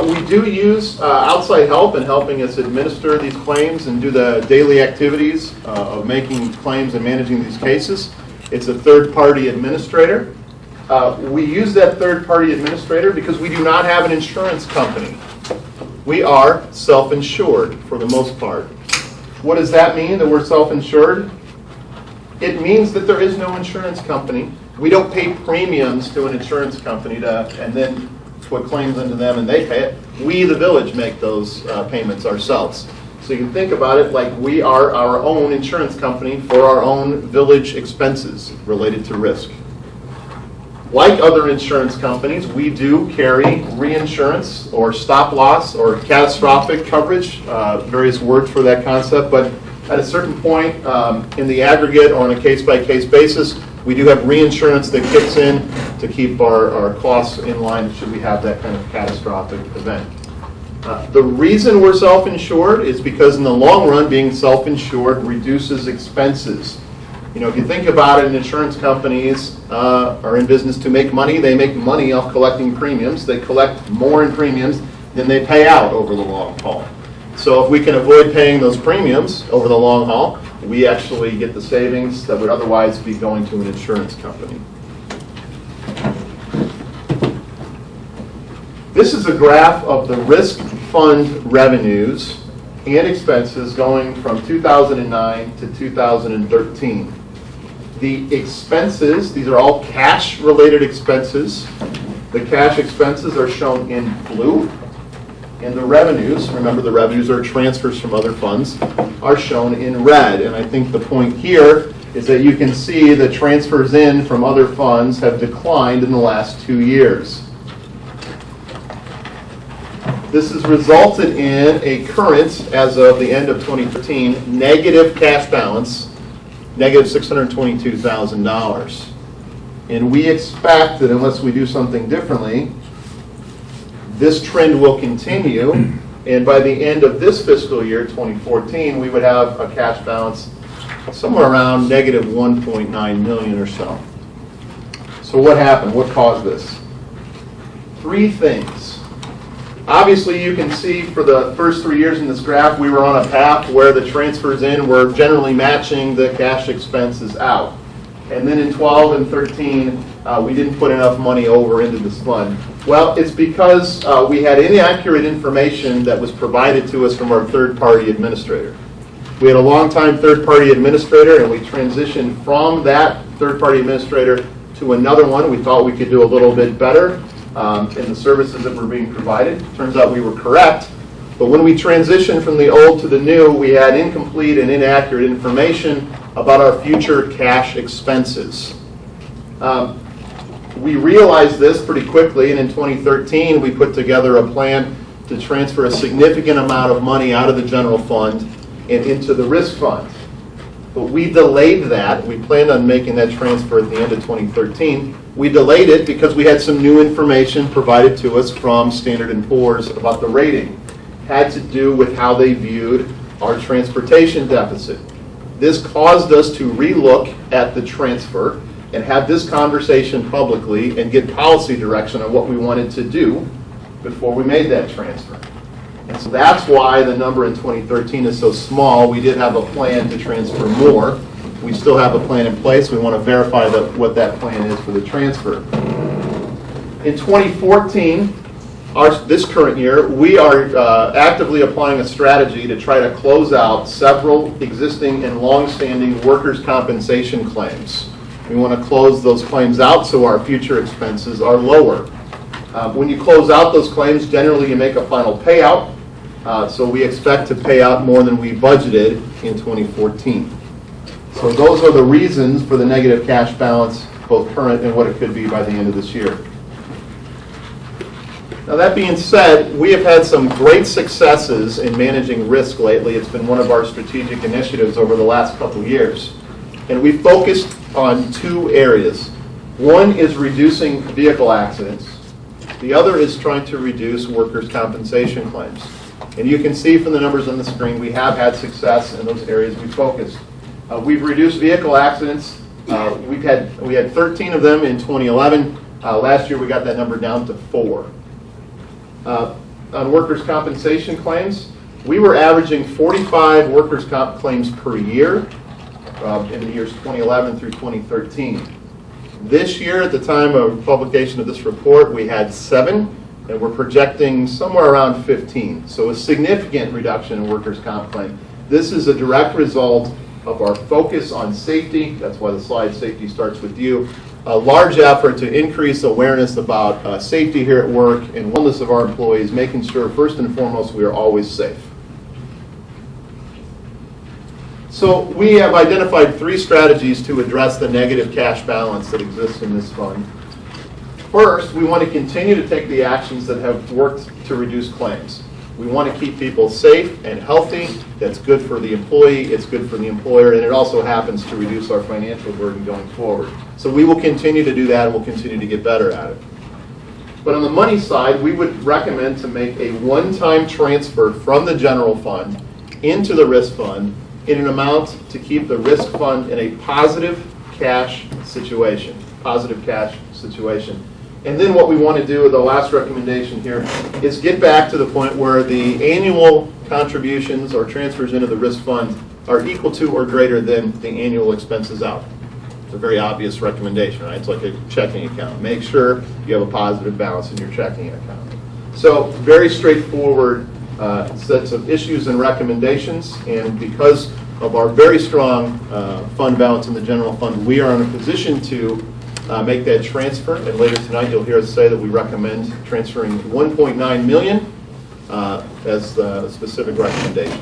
Speaker 14: We do use outside help in helping us administer these claims and do the daily activities of making claims and managing these cases. It's a third-party administrator. We use that third-party administrator because we do not have an insurance company. We are self-insured for the most part. What does that mean, that we're self-insured? It means that there is no insurance company. We don't pay premiums to an insurance company and then put claims into them and they pay it. We, the village, make those payments ourselves. So you can think about it like we are our own insurance company for our own village expenses related to risk. Like other insurance companies, we do carry reinsurance or stop loss or catastrophic coverage, various words for that concept, but at a certain point in the aggregate or on a case-by-case basis, we do have reinsurance that kicks in to keep our costs in line should we have that kind of catastrophic event. The reason we're self-insured is because in the long run, being self-insured reduces expenses. You know, if you think about it, insurance companies are in business to make money. They make money off collecting premiums. They collect more in premiums than they pay out over the long haul. So if we can avoid paying those premiums over the long haul, we actually get the savings that would otherwise be going to an insurance company. This is a graph of the risk fund revenues and expenses going from 2009 to 2013. The expenses, these are all cash-related expenses. The cash expenses are shown in blue, and the revenues, remember the revenues are transfers from other funds, are shown in red. And I think the point here is that you can see the transfers in from other funds have declined in the last 2 years. This has resulted in a current, as of the end of 2013, negative cash balance, negative $622,000. And we expect that unless we do something differently, this trend will continue, and by the end of this fiscal year, 2014, we would have a cash balance somewhere around negative 1.9 million or so. So what happened? What caused this? Three things. Obviously, you can see for the first 3 years in this graph, we were on a path where the transfers in were generally matching the cash expenses out. And then in 12 and 13, we didn't put enough money over into this fund. Well, it's because we had inaccurate information that was provided to us from our third-party administrator. We had a long-time third-party administrator, and we transitioned from that third-party administrator to another one. We thought we could do a little bit better in the services that were being provided. Turns out we were correct. But when we transitioned from the old to the new, we had incomplete and inaccurate information about our future cash expenses. We realized this pretty quickly, and in 2013, we put together a plan to transfer a significant amount of money out of the general fund and into the risk fund. But we delayed that. We planned on making that transfer at the end of 2013. We delayed it because we had some new information provided to us from Standard & Poor's about the rating. It had to do with how they viewed our transportation deficit. This caused us to relook at the transfer and have this conversation publicly and get policy direction on what we wanted to do before we made that transfer. And so that's why the number in 2013 is so small. We did have a plan to transfer more. We still have a plan in place. We want to verify what that plan is for the transfer. In 2014, this current year, we are actively applying a strategy to try to close out several existing and long-standing workers' compensation claims. We want to close those claims out so our future expenses are lower. When you close out those claims, generally you make a final payout. So we expect to pay out more than we budgeted in 2014. So those are the reasons for the negative cash balance, both current and what it could be by the end of this year. Now, that being said, we have had some great successes in managing risk lately. It's been one of our strategic initiatives over the last couple of years. And we focused on two areas. One is reducing vehicle accidents. The other is trying to reduce workers' compensation claims. And you can see from the numbers on the screen, we have had success in those areas we focused. We've reduced vehicle accidents. We had 13 of them in 2011. Last year, we got that number down to 4. On workers' compensation claims, we were averaging 45 workers' comp claims per year in the years 2011 through 2013. This year, at the time of publication of this report, we had 7, and we're projecting somewhere around 15. So a significant reduction in workers' comp claim. This is a direct result of our focus on safety. That's why the slide "Safety Starts With You." A large effort to increase awareness about safety here at work and wellness of our employees, making sure first and foremost we are always safe. So we have identified 3 strategies to address the negative cash balance that exists in this fund. First, we want to continue to take the actions that have worked to reduce claims. We want to keep people safe and healthy. That's good for the employee, it's good for the employer, and it also happens to reduce our financial burden going forward. So we will continue to do that, and we'll continue to get better at it. But on the money side, we would recommend to make a one-time transfer from the general fund into the risk fund in an amount to keep the risk fund in a positive cash situation. Positive cash situation. And then what we want to do, the last recommendation here, is get back to the point where the annual contributions or transfers into the risk fund are equal to or greater than the annual expenses out. It's a very obvious recommendation, right? It's like a checking account. Make sure you have a positive balance in your checking account. So very straightforward sets of issues and recommendations, and because of our very strong fund balance in the general fund, we are in a position to make that transfer, and later tonight you'll hear us say that we recommend transferring $1.9 million as the specific recommendation.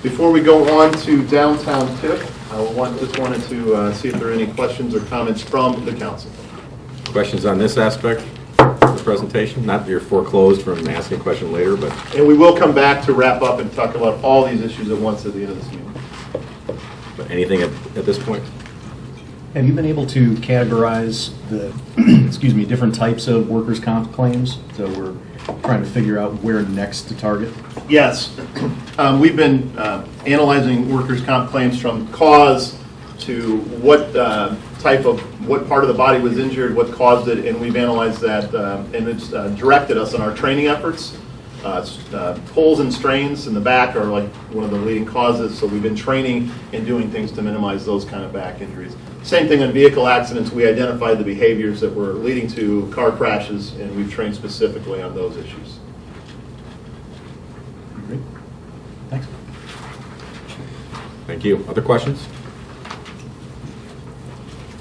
Speaker 14: Before we go on to downtown tip, I just wanted to see if there are any questions or comments from the council.
Speaker 1: Questions on this aspect of the presentation? Not that you're foreclosed from asking a question later, but...
Speaker 14: And we will come back to wrap up and talk about all these issues at once at the end of this meeting.
Speaker 1: But anything at this point?
Speaker 15: Have you been able to categorize the, different types of workers' comp claims? So we're trying to figure out where next to target?
Speaker 14: Yes. We've been analyzing workers' comp claims from cause to what what part of the body was injured, what caused it, and we've analyzed that, and it's directed us in our training efforts. Pulls and strains in the back are like one of the leading causes, so we've been training and doing things to minimize those kind of back injuries. Same thing on vehicle accidents. We identified the behaviors that were leading to car crashes, and we've trained specifically on those issues.
Speaker 15: Great. Thanks.
Speaker 1: Thank you. Other questions?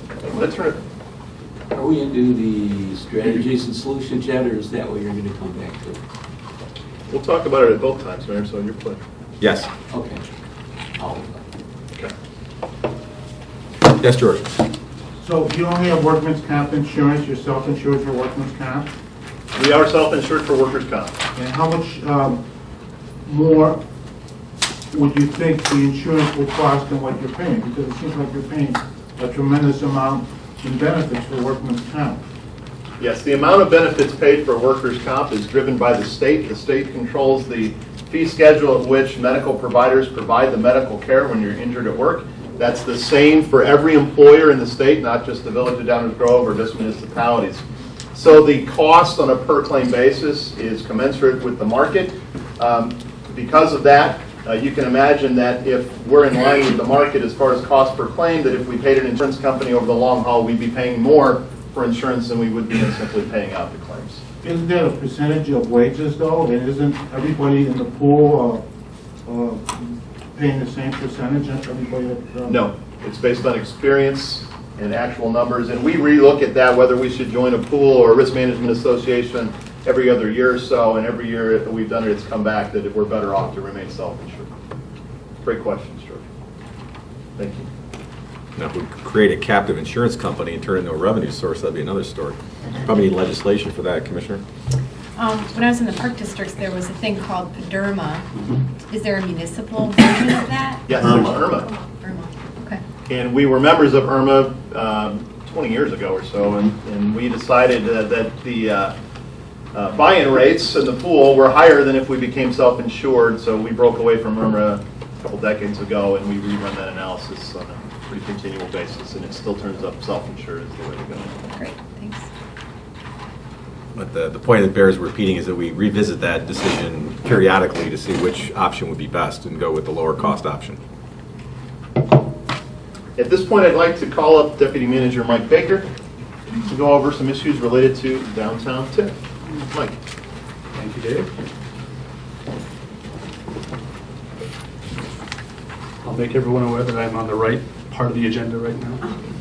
Speaker 14: I'm going to turn it.
Speaker 8: Are we into the strategies and solutions yet, or is that what you're going to come back to?
Speaker 14: We'll talk about it at both times, Mayor, so your pleasure.
Speaker 1: Yes.
Speaker 8: Okay.
Speaker 14: Okay.
Speaker 1: Yes, George.
Speaker 16: So you only have workman's comp insurance, you're self-insured for workman's comp?
Speaker 14: We are self-insured for workers' comp.
Speaker 16: And how much more would you think the insurance will cost than what you're paying? Because it seems like you're paying a tremendous amount in benefits for workman's comp.
Speaker 14: Yes, the amount of benefits paid for workers' comp is driven by the state. The state controls the fee schedule at which medical providers provide the medical care when you're injured at work. That's the same for every employer in the state, not just the Village of Downers Grove or just municipalities. So the cost on a per claim basis is commensurate with the market. Because of that, you can imagine that if we're in line with the market as far as cost per claim, that if we paid an insurance company over the long haul, we'd be paying more for insurance than we would be in simply paying out the claims.
Speaker 16: Isn't there a percentage of wages though? And isn't everybody in the pool paying the same percentage as everybody?
Speaker 14: No, it's based on experience and actual numbers, and we relook at that, whether we should join a pool or a risk management association every other year or so, and every year that we've done it, it's come back that we're better off to remain self-insured. Great questions, George. Thank you.
Speaker 1: Now, if we could create a captive insurance company and turn it into a revenue source, that'd be another story. Probably need legislation for that, Commissioner.
Speaker 6: When I was in the park districts, there was a thing called PDERMA. Is there a municipal version of that?
Speaker 14: Yes, there's IRMA.
Speaker 6: IRMA, okay.
Speaker 14: And we were members of IRMA 20 years ago or so, and we decided that the buy-in rates in the pool were higher than if we became self-insured, so we broke away from IRMA a couple decades ago, and we rerun that analysis on a pretty continual basis, and it still turns up self-insured is the way to go.
Speaker 6: Great, thanks.
Speaker 1: But the point that bears repeating is that we revisit that decision periodically to see which option would be best and go with the lower cost option.
Speaker 14: At this point, I'd like to call up Deputy Manager Mike Baker to go over some issues related to downtown TIF. Mike.
Speaker 10: Thank you, Dave. I'll make everyone aware that I'm on the right part of the agenda right now.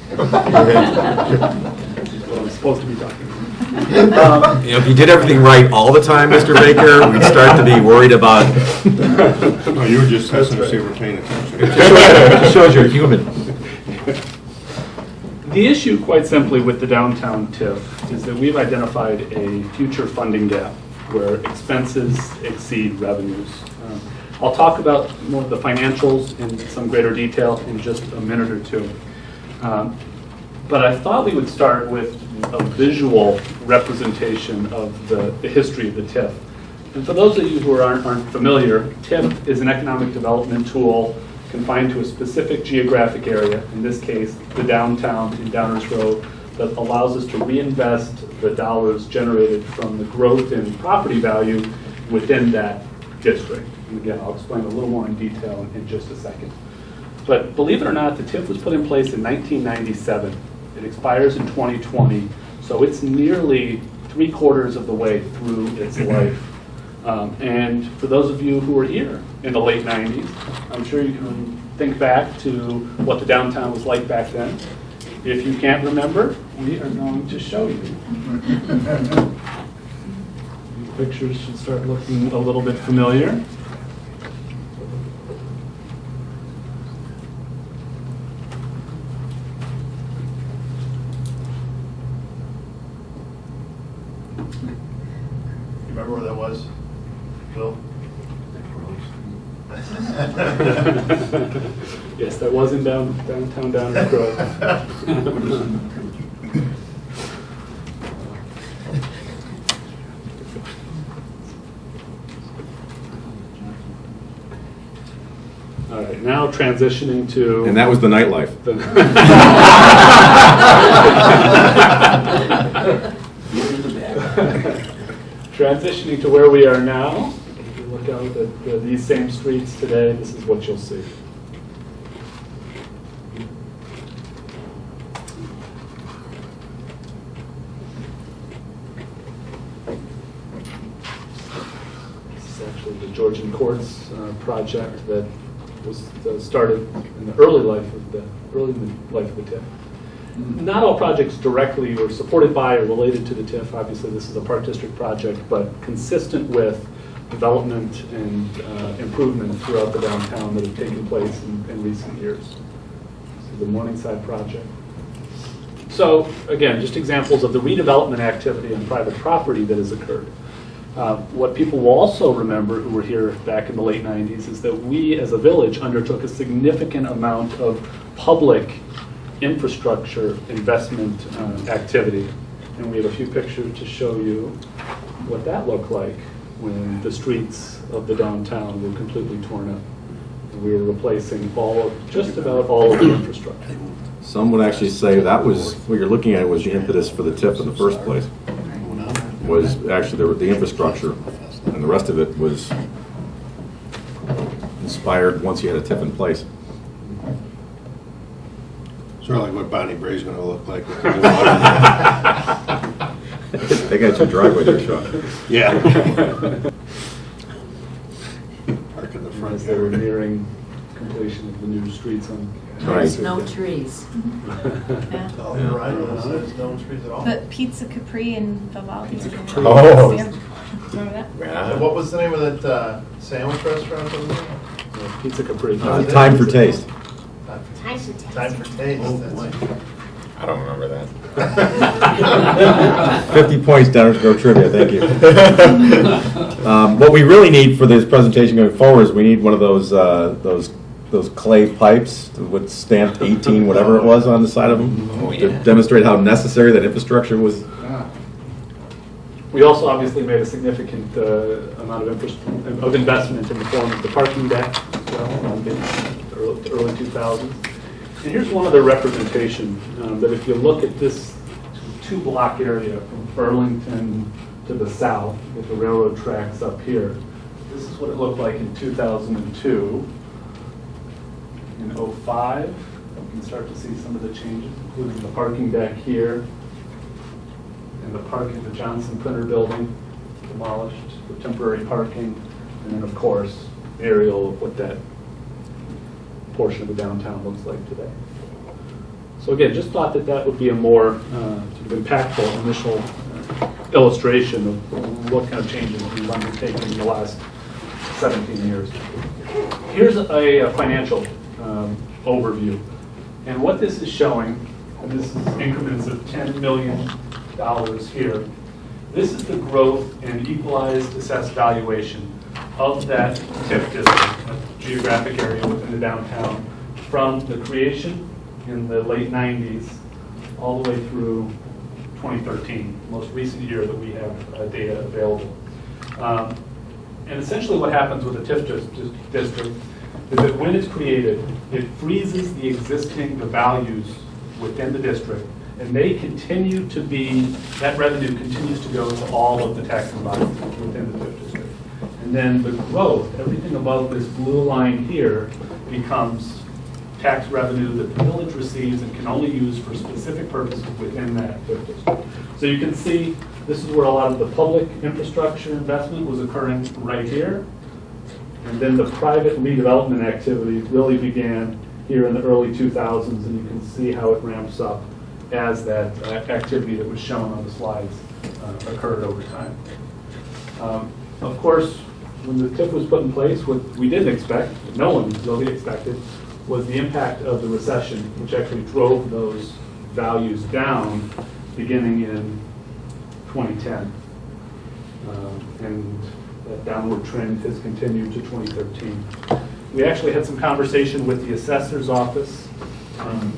Speaker 10: That's what I'm supposed to be talking about.
Speaker 1: If you did everything right all the time, Mr. Baker, we'd start to be worried about.
Speaker 4: No, you were just testing to see if we're paying attention.
Speaker 1: It shows you're human.
Speaker 10: The issue, quite simply, with the downtown TIF is that we've identified a future funding gap where expenses exceed revenues. I'll talk about more of the financials in some greater detail in just a minute or two. But I thought we would start with a visual representation of the history of the TIF. And for those of you who aren't familiar, TIF is an economic development tool confined to a specific geographic area, in this case, the downtown in Downers Grove, that allows us to reinvest the dollars generated from the growth in property value within that district. And again, I'll explain a little more in detail in just a second. But believe it or not, the TIF was put in place in 1997. It expires in 2020, so it's nearly 3/4 of the way through its life. And for those of you who were here in the late 90s, I'm sure you can think back to what the downtown was like back then. If you can't remember, we are going to show you. These pictures should start looking a little bit familiar.
Speaker 14: You remember where that was, Bill?
Speaker 10: Yes, that was in downtown Downers Grove. All right, now transitioning to...
Speaker 1: And that was the nightlife.
Speaker 10: Transitioning to where we are now, if you look out at these same streets today, this is what you'll see. This is actually the Georgian Courts project that was started in the early life of the TIF. Not all projects directly were supported by or related to the TIF. Obviously, this is a Park District project, but consistent with development and improvement throughout the downtown that have taken place in recent years. This is the Morningside project. So, again, just examples of the redevelopment activity on private property that has occurred. What people will also remember who were here back in the late 90s is that we, as a village, undertook a significant amount of public infrastructure investment activity. And we have a few pictures to show you what that looked like when the streets of the downtown were completely torn up. And we were replacing just about all of the infrastructure.
Speaker 1: Some would actually say that was, what you're looking at was the impetus for the TIF in the first place. Was actually the infrastructure, and the rest of it was inspired once you had a TIF in place.
Speaker 4: Sort of like what Bonnie Bray's going to look like.
Speaker 1: They got your driveway there, Sean.
Speaker 4: Yeah. Park in the front.
Speaker 10: As they were nearing completion of the new streets on.
Speaker 1: Right.
Speaker 13: No trees.
Speaker 6: But Pizza Capri and Vivaldi's.
Speaker 14: Oh.
Speaker 6: Remember that?
Speaker 14: Yeah. What was the name of that sandwich restaurant over there?
Speaker 10: Pizza Capri.
Speaker 1: Time for taste.
Speaker 14: Time for taste.
Speaker 2: I don't remember that.
Speaker 15: 50 points, Downers Grove trivia, thank you. What we really need for this presentation going forward is we need one of those clay pipes with stamped 18, whatever it was on the side of them, to demonstrate how necessary that infrastructure was.
Speaker 10: We also obviously made a significant amount of investment in the form of the parking deck, in the early 2000s. And here's one other representation, that if you look at this two-block area from Burlington to the south, with the railroad tracks up here, this is what it looked like in 2002. In 05, you can start to see some of the changes, including the parking deck here, and the parking, the Johnson Printer Building demolished, the temporary parking, and then of course, the aerial of what that portion of the downtown looks like today. So again, just thought that that would be a more sort of impactful initial illustration of what kind of changes we've undertaken in the last 17 years. Here's a financial overview. And what this is showing, and this is increments of $10 million here, this is the growth in equalized assessed valuation of that TIF district, a geographic area within the downtown, from the creation in the late 90s all the way through 2013, the most recent year that we have data available. And essentially what happens with a TIF district is that when it's created, it freezes the values within the district, and they continue to be, that revenue continues to go to all of the taxing bodies within the TIF district. And then the growth, everything above this blue line here, becomes tax revenue that the village receives and can only use for specific purposes within that TIF district. So you can see this is where a lot of the public infrastructure investment was occurring right here. And then the private redevelopment activity really began here in the early 2000s, and you can see how it ramps up as that activity that was shown on the slides occurred over time. Of course, when the TIF was put in place, what we didn't expect, no one really expected, was the impact of the recession, which actually drove those values down beginning in 2010. And that downward trend has continued to 2013. We actually had some conversation with the assessor's office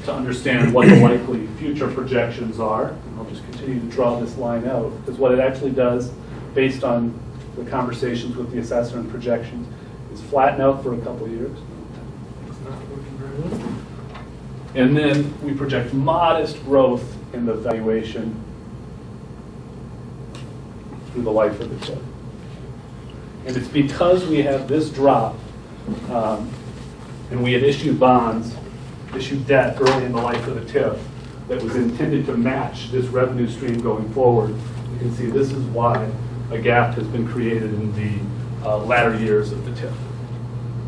Speaker 10: to understand what the likely future projections are. And I'll just continue to draw this line out, because what it actually does, based on the conversations with the assessor and projections, is flatten out for a couple of years. It's not working very well. And then we project modest growth in the valuation through the life of the TIF. And it's because we have this drop, and we had issued bonds, issued debt early in the life of the TIF that was intended to match this revenue stream going forward. You can see this is why a gap has been created in the latter years of the TIF.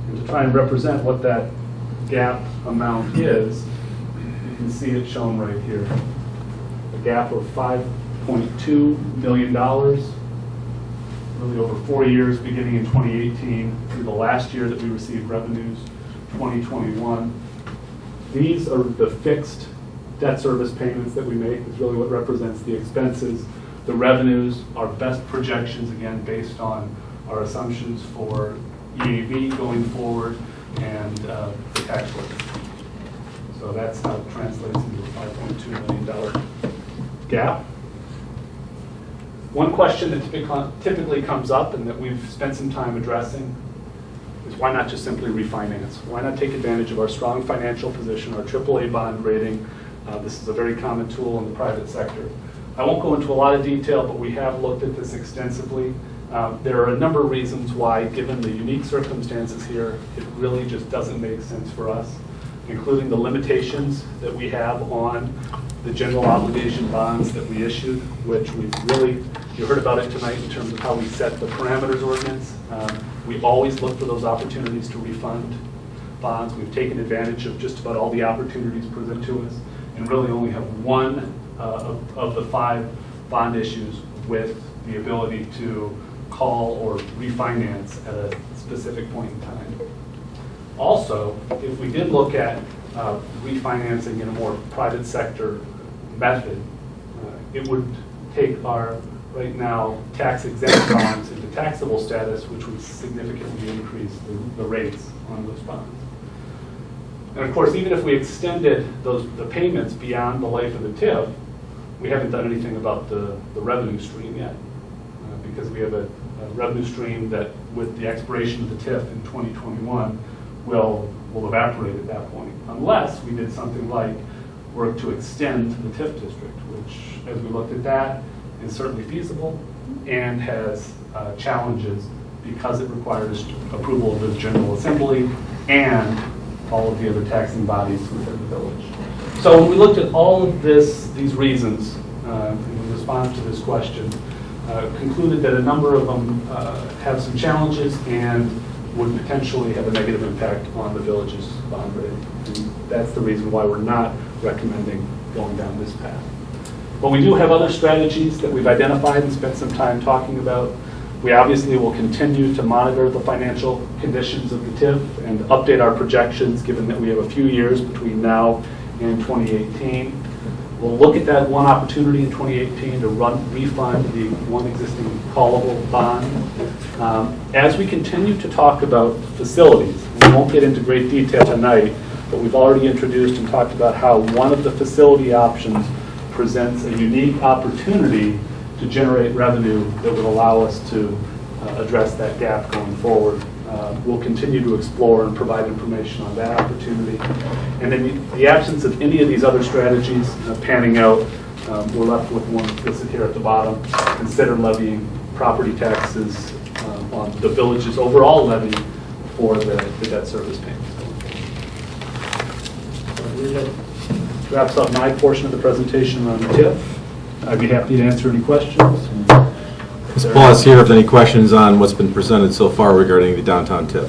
Speaker 10: And to try and represent what that gap amount is, you can see it shown right here. A gap of $5.2 million, really over 4 years, beginning in 2018 through the last year that we received revenues, 2021. These are the fixed debt service payments that we make. Is really what represents the expenses. The revenues are best projections, again, based on our assumptions for EAV going forward and the tax rate. So that's how it translates into a $5.2 million gap. One question that typically comes up and that we've spent some time addressing is why not just simply refinance? Why not take advantage of our strong financial position, our AAA bond rating? This is a very common tool in the private sector. I won't go into a lot of detail, but we have looked at this extensively. There are a number of reasons why, given the unique circumstances here, it really just doesn't make sense for us, including the limitations that we have on the general obligation bonds that we issued, which we've really, you heard about it tonight in terms of how we set the parameters ordinance. We always look for those opportunities to refund bonds. We've taken advantage of just about all the opportunities presented to us, and really only have one of the 5 bond issues with the ability to call or refinance at a specific point in time. Also, if we did look at refinancing in a more private sector method, it would take our, right now, tax exempt bonds into taxable status, which would significantly increase the rates on those bonds. And of course, even if we extended the payments beyond the life of the TIF, we haven't done anything about the revenue stream yet, because we have a revenue stream that, with the expiration of the TIF in 2021, will evaporate at that point, unless we did something like work to extend the TIF district, which, as we looked at that, is certainly feasible and has challenges because it requires approval of the General Assembly and all of the other taxing bodies within the village. So when we looked at all of these reasons in response to this question, concluded that a number of them have some challenges and would potentially have a negative impact on the village's bond rating. And that's the reason why we're not recommending going down this path. But we do have other strategies that we've identified and spent some time talking about. We obviously will continue to monitor the financial conditions of the TIF and update our projections, given that we have a few years between now and 2018. We'll look at that one opportunity in 2018 to refund the one existing callable bond. As we continue to talk about facilities, we won't get into great detail tonight, but we've already introduced and talked about how one of the facility options presents a unique opportunity to generate revenue that would allow us to address that gap going forward. We'll continue to explore and provide information on that opportunity. And in the absence of any of these other strategies panning out, we're left with one listed here at the bottom. Consider levying property taxes on the village's overall levy for the debt service payments. Wraps up my portion of the presentation on the TIF. I'd be happy to answer any questions.
Speaker 15: Ms. Paul is here if any questions on what's been presented so far regarding the downtown TIF.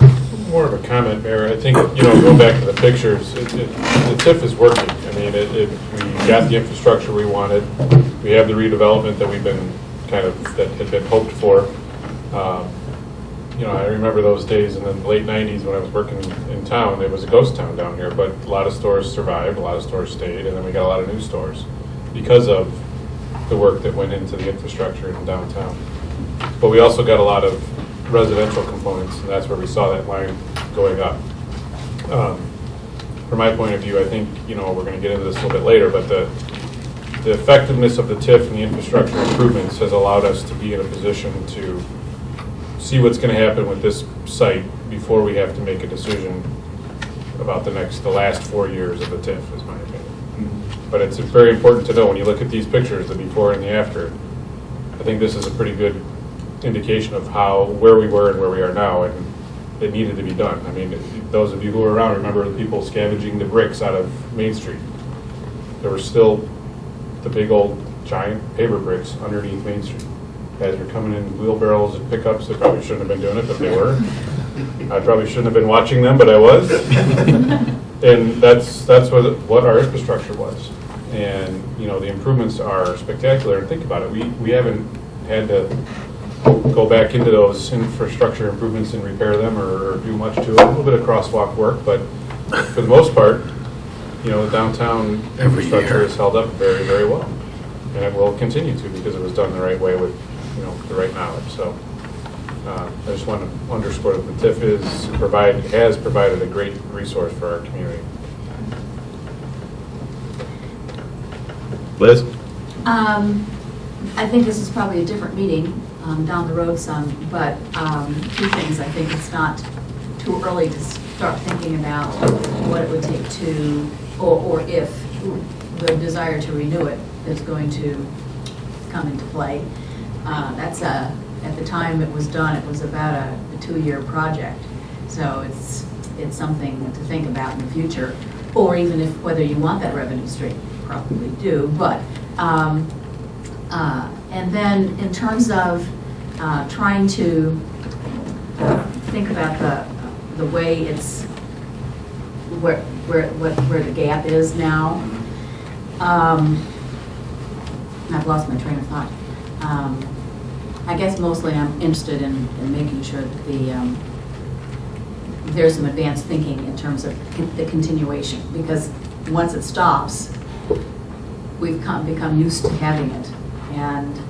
Speaker 17: More of a comment, Mayor. I think, going back to the pictures, the TIF is working. I mean, we got the infrastructure we wanted. We have the redevelopment that we've been that had been hoped for. I remember those days in the late 90s when I was working in town. It was a ghost town down here, but a lot of stores survived, a lot of stores stayed, and then we got a lot of new stores because of the work that went into the infrastructure in downtown. But we also got a lot of residential components, and that's where we saw that line going up. From my point of view, I think, we're going to get into this a little bit later, but the effectiveness of the TIF and the infrastructure improvements has allowed us to be in a position to see what's going to happen with this site before we have to make a decision about the last 4 years of the TIF, is my opinion. But it's very important to know when you look at these pictures, the before and the after. I think this is a pretty good indication of where we were and where we are now, and it needed to be done. I mean, those of you who were around remember the people scavenging the bricks out of Main Street. There were still the big old giant paper bricks underneath Main Street. Guys were coming in wheelbarrows and pickups. They probably shouldn't have been doing it, but they were. I probably shouldn't have been watching them, but I was. And that's what our infrastructure was. And, the improvements are spectacular. And think about it. We haven't had to go back into those infrastructure improvements and repair them or do much to it. A little bit of crosswalk work, but for the most part, the downtown infrastructure is held up very, very well. And it will continue to because it was done the right way with, the right knowledge. So I just want to underscore that the TIF has provided a great resource for our community.
Speaker 15: Liz?
Speaker 18: I think this is probably a different meeting down the road some, but two things. I think it's not too early to start thinking about what it would take to, or if the desire to renew it is going to come into play. At the time it was done, it was about a 2-year project. So it's something to think about in the future, or even whether you want that revenue stream. Probably do, but and then in terms of trying to think about the way it's where the gap is now. I've lost my train of thought. I guess mostly I'm interested in making sure that there's some advanced thinking in terms of the continuation, because once it stops, we've become used to having it. And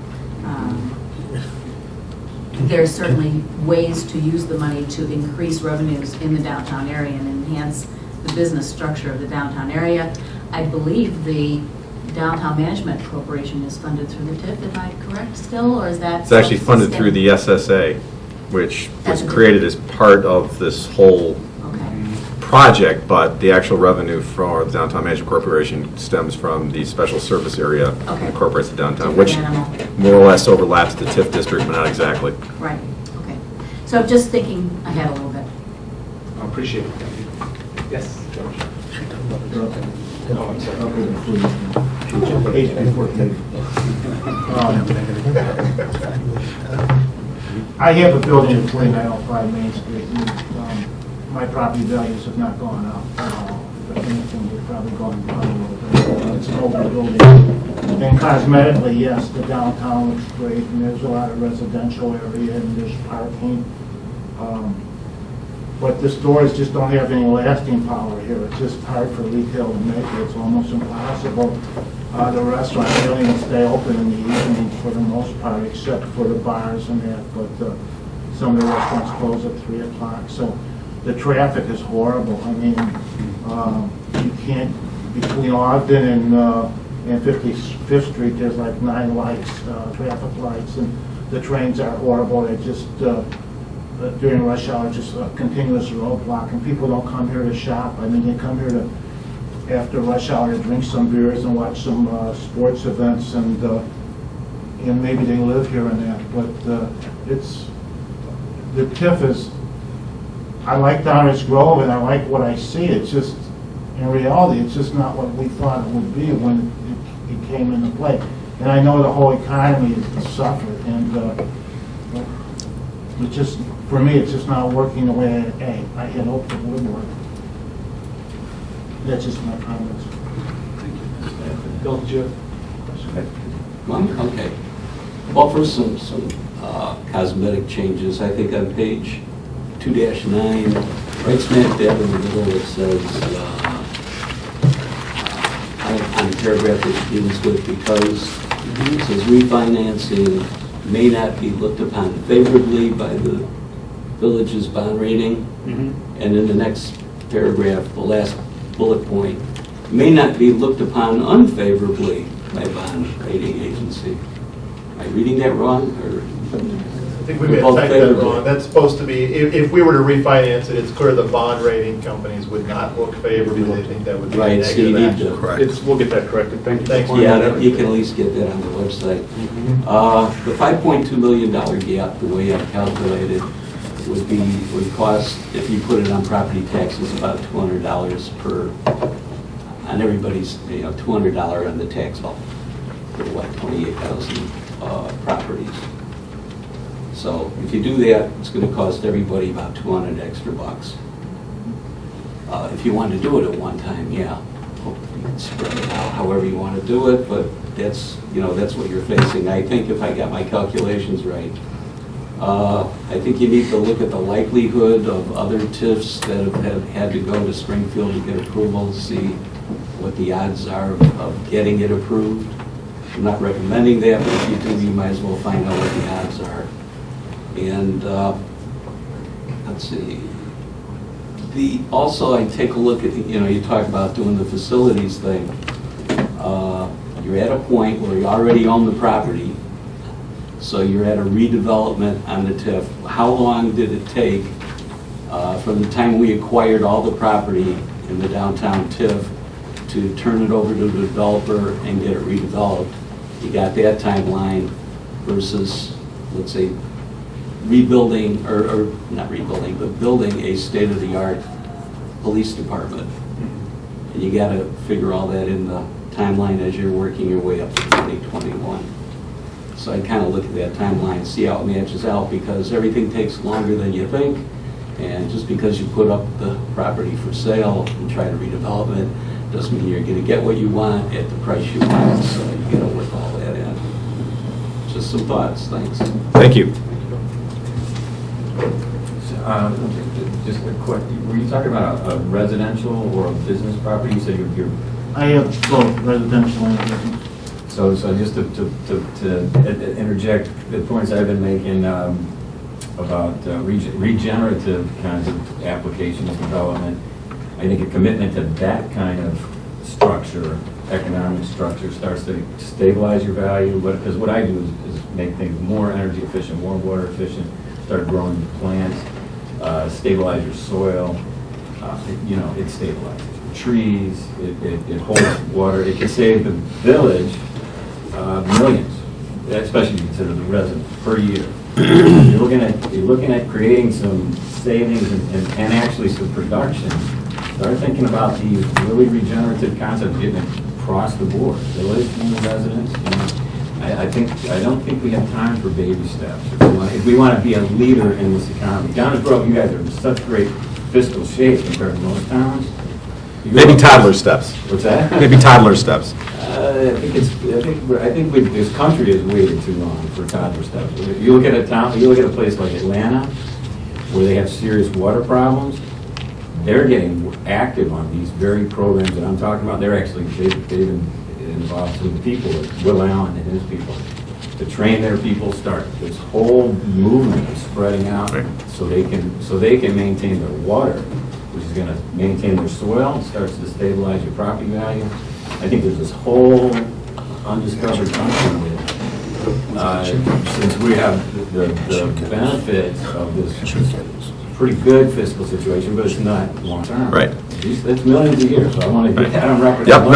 Speaker 18: there's certainly ways to use the money to increase revenues in the downtown area and enhance the business structure of the downtown area. I believe the Downtown Management Corporation is funded through the TIF, am I correct still, or is that?
Speaker 1: It's actually funded through the SSA, which was created as part of this whole project, but the actual revenue for the Downtown Management Corporation stems from the special service area that incorporates the downtown, which more or less overlaps the TIF district, but not exactly.
Speaker 18: Right, okay. So I'm just thinking ahead a little bit.
Speaker 8: I appreciate it. Thank you. Yes, George.
Speaker 16: I have a building at 2905 Main Street, and my property values have not gone up at all. If anything, they've probably gone down a little bit. It's an older building. And cosmetically, yes, the downtown looks great, and there's a lot of residential area, and there's parking. But the stores just don't have any lasting power here. It's just hard for retail to make it. It's almost impossible. The restaurants really don't stay open in the evenings for the most part, except for the bars and that. But some of the restaurants close at 3 o'clock. So the traffic is horrible. I mean, you can't, between Ogden and 55th Street, there's like 9 lights, traffic lights, and the trains are horrible. They just, during rush hour, just a continuous roadblock, and people don't come here to shop. I mean, they come here to, after rush hour, to drink some beers and watch some sports events, and maybe they live here and that. But the TIF is, I like Downers Grove and I like what I see. It's just, in reality, it's just not what we thought it would be when it came into play. And I know the whole economy has suffered, and it just, for me, it's just not working the way I had hoped it would work. That's just my comments.
Speaker 8: Bill, did you have a question?
Speaker 19: Okay. Well, first, some cosmetic changes. I think on page 2-9, right smack dab in the middle, it says, on the paragraph that begins with because, it says refinancing may not be looked upon favorably by the village's bond rating. And in the next paragraph, the last bullet point, may not be looked upon unfavorably by bond rating agency. Am I reading that wrong? Or
Speaker 14: I think we may have typed that wrong. That's supposed to be, if we were to refinance it, it's clear the bond rating companies would not look favorably. They think that would be a
Speaker 19: Right, so you
Speaker 14: negative
Speaker 19: need
Speaker 14: action.
Speaker 19: to.
Speaker 8: Correct. We'll get that corrected. Thank you.
Speaker 14: Thanks.
Speaker 19: Yeah, you can at least get that on the website. The $5.2 million gap, the way I calculated, would cost, if you put it on property taxes, about $200 on everybody's, $200 on the tax bill for 28,000 properties. So if you do that, it's going to cost everybody about 200 extra bucks. If you want to do it at one time, yeah, you can spread it out however you want to do it, but that's, that's what you're facing. I think if I got my calculations right, I think you need to look at the likelihood of other TIFs that have had to go to Springfield to get approval, see what the odds are of getting it approved. I'm not recommending that, but if you do, you might as well find out what the odds are. And let's see. Also, I take a look at, you talk about doing the facilities thing. You're at a point where you already own the property, so you're at a redevelopment on the TIF. How long did it take from the time we acquired all the property in the downtown TIF to turn it over to the developer and get it redeveloped? You got that timeline versus, let's say, rebuilding, or not rebuilding, but building a state-of-the-art police department. And you got to figure all that in the timeline as you're working your way up to 2021. So I kind of look at that timeline, see how it matches out, because everything takes longer than you think. And just because you put up the property for sale and try to redevelop it, doesn't mean you're going to get what you want at the price you want. So you got to work all that in. Just some thoughts. Thanks.
Speaker 1: Thank you.
Speaker 15: Just a quick, were you talking about a residential or a business property? You said you're
Speaker 16: I have both residential and business.
Speaker 15: So just to interject the points I've been making about regenerative kinds of applications development, I think a commitment to that kind of structure, economic structure, starts to stabilize your value. Because what I do is make things more energy efficient, more water efficient, start growing plants, stabilize your soil. It stabilizes your trees, it holds water. It can save the village millions, especially if you consider the residents, per year. You're looking at creating some savings and actually some production. Start thinking about these really regenerative concepts getting across the board, village and the residents. I don't think we have time for baby steps. If we want to be a leader in this economy. Downers Grove, you guys are in such great fiscal shape compared to most towns.
Speaker 1: Maybe toddler steps.
Speaker 15: What's that?
Speaker 1: Maybe toddler steps.
Speaker 15: I think this country has waited too long for toddler steps. If you look at a place like Atlanta, where they have serious water problems, they're getting active on these very programs that I'm talking about. They've involved some people, like Will Allen and his people, to train their people. Start this whole movement is spreading out, so they can maintain their water, which is going to maintain their soil. It starts to stabilize your property value. I think there's this whole undiscovered country with, since we have the benefits of this pretty good fiscal situation, but it's not long term.
Speaker 1: Right.
Speaker 15: It's millions of years, so I want to get that on record.
Speaker 1: Yep,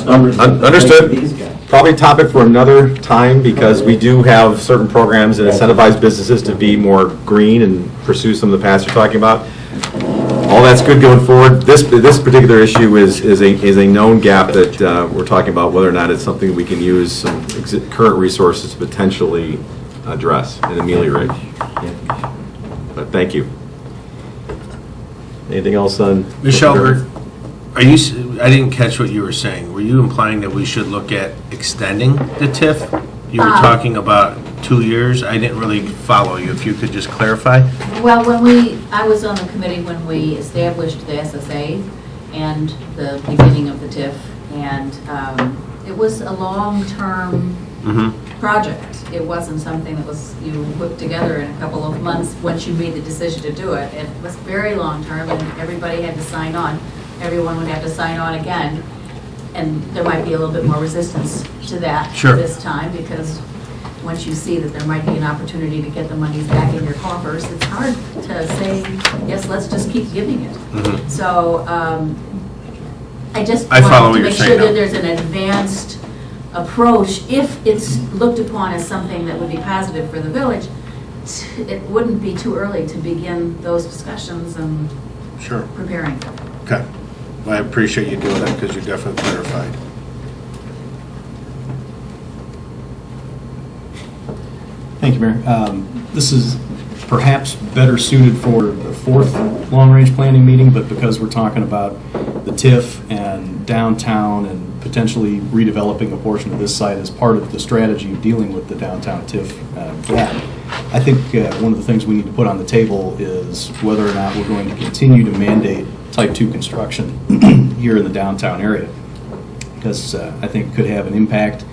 Speaker 1: understood. Probably a topic for another time, because we do have certain programs that incentivize businesses to be more green and pursue some of the paths you're talking about. All that's good going forward. This particular issue is a known gap that we're talking about, whether or not it's something we can use some current resources to potentially address and ameliorate. But thank you. Anything else on?
Speaker 4: Michelle, I didn't catch what you were saying. Were you implying that we should look at extending the TIF? You were talking about 2 years. I didn't really follow you. If you could just clarify.
Speaker 18: Well, I was on the committee when we established the SSA and the beginning of the TIF, and it was a long-term project. It wasn't something that you whipped together in a couple of months once you made the decision to do it. It was very long-term, and everybody had to sign on. Everyone would have to sign on again, and there might be a little bit more resistance to that this time, because once you see that there might be an opportunity to get the monies back in your coffers, it's hard to say, yes, let's just keep giving it. So I just want to make sure that there's an advanced approach. If it's looked upon as something that would be positive for the village, it wouldn't be too early to begin those discussions and preparing.
Speaker 4: Okay. Well, I appreciate you doing that, because you definitely clarified.
Speaker 20: Thank you, Mayor. This is perhaps better suited for the fourth long-range planning meeting, but because we're talking about the TIF and downtown and potentially redeveloping a portion of this site as part of the strategy of dealing with the downtown TIF gap, I think one of the things we need to put on the table is whether or not we're going to continue to mandate Type 2 construction here in the downtown area, because I think it could have an impact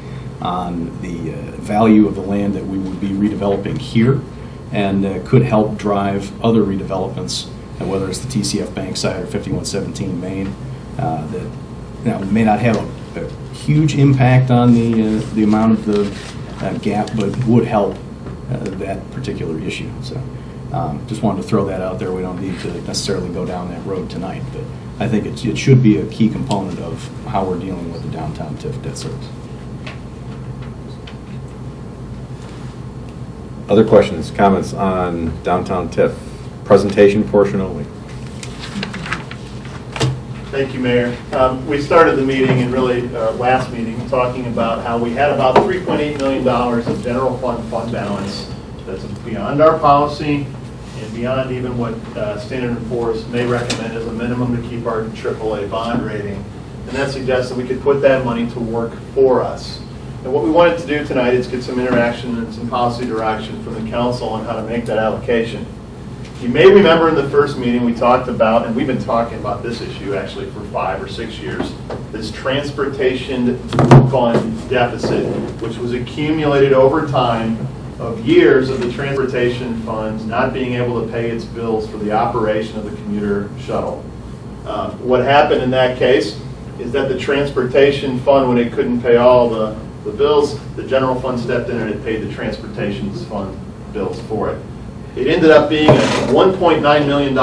Speaker 20: on the value of the land that we would be redeveloping here, and could help drive other redevelopments, and whether it's the TCF Bank site or 5117 Main, that may not have a huge impact on the amount of the gap, but would help that particular issue. So just wanted to throw that out there. We don't need to necessarily go down that road tonight, but I think it should be a key component of how we're dealing with the downtown TIF debt service.
Speaker 1: Other questions, comments on downtown TIF? Presentation portion only.
Speaker 14: Thank you, Mayor. We started the meeting, and really last meeting, talking about how we had about $3.8 million of general fund balance that's beyond our policy and beyond even what Standard & Poor's may recommend as a minimum to keep our AAA bond rating. And that suggests that we could put that money to work for us. And what we wanted to do tonight is get some interaction and some policy direction from the council on how to make that allocation. You may remember in the first meeting we talked about, and we've been talking about this issue actually for 5 or 6 years, this transportation fund deficit, which was accumulated over time of years of the transportation funds not being able to pay its bills for the operation of the commuter shuttle. What happened in that case is that the transportation fund, when it couldn't pay all the bills, the general fund stepped in and it paid the transportation fund bills for it. It ended up being a $1.9 million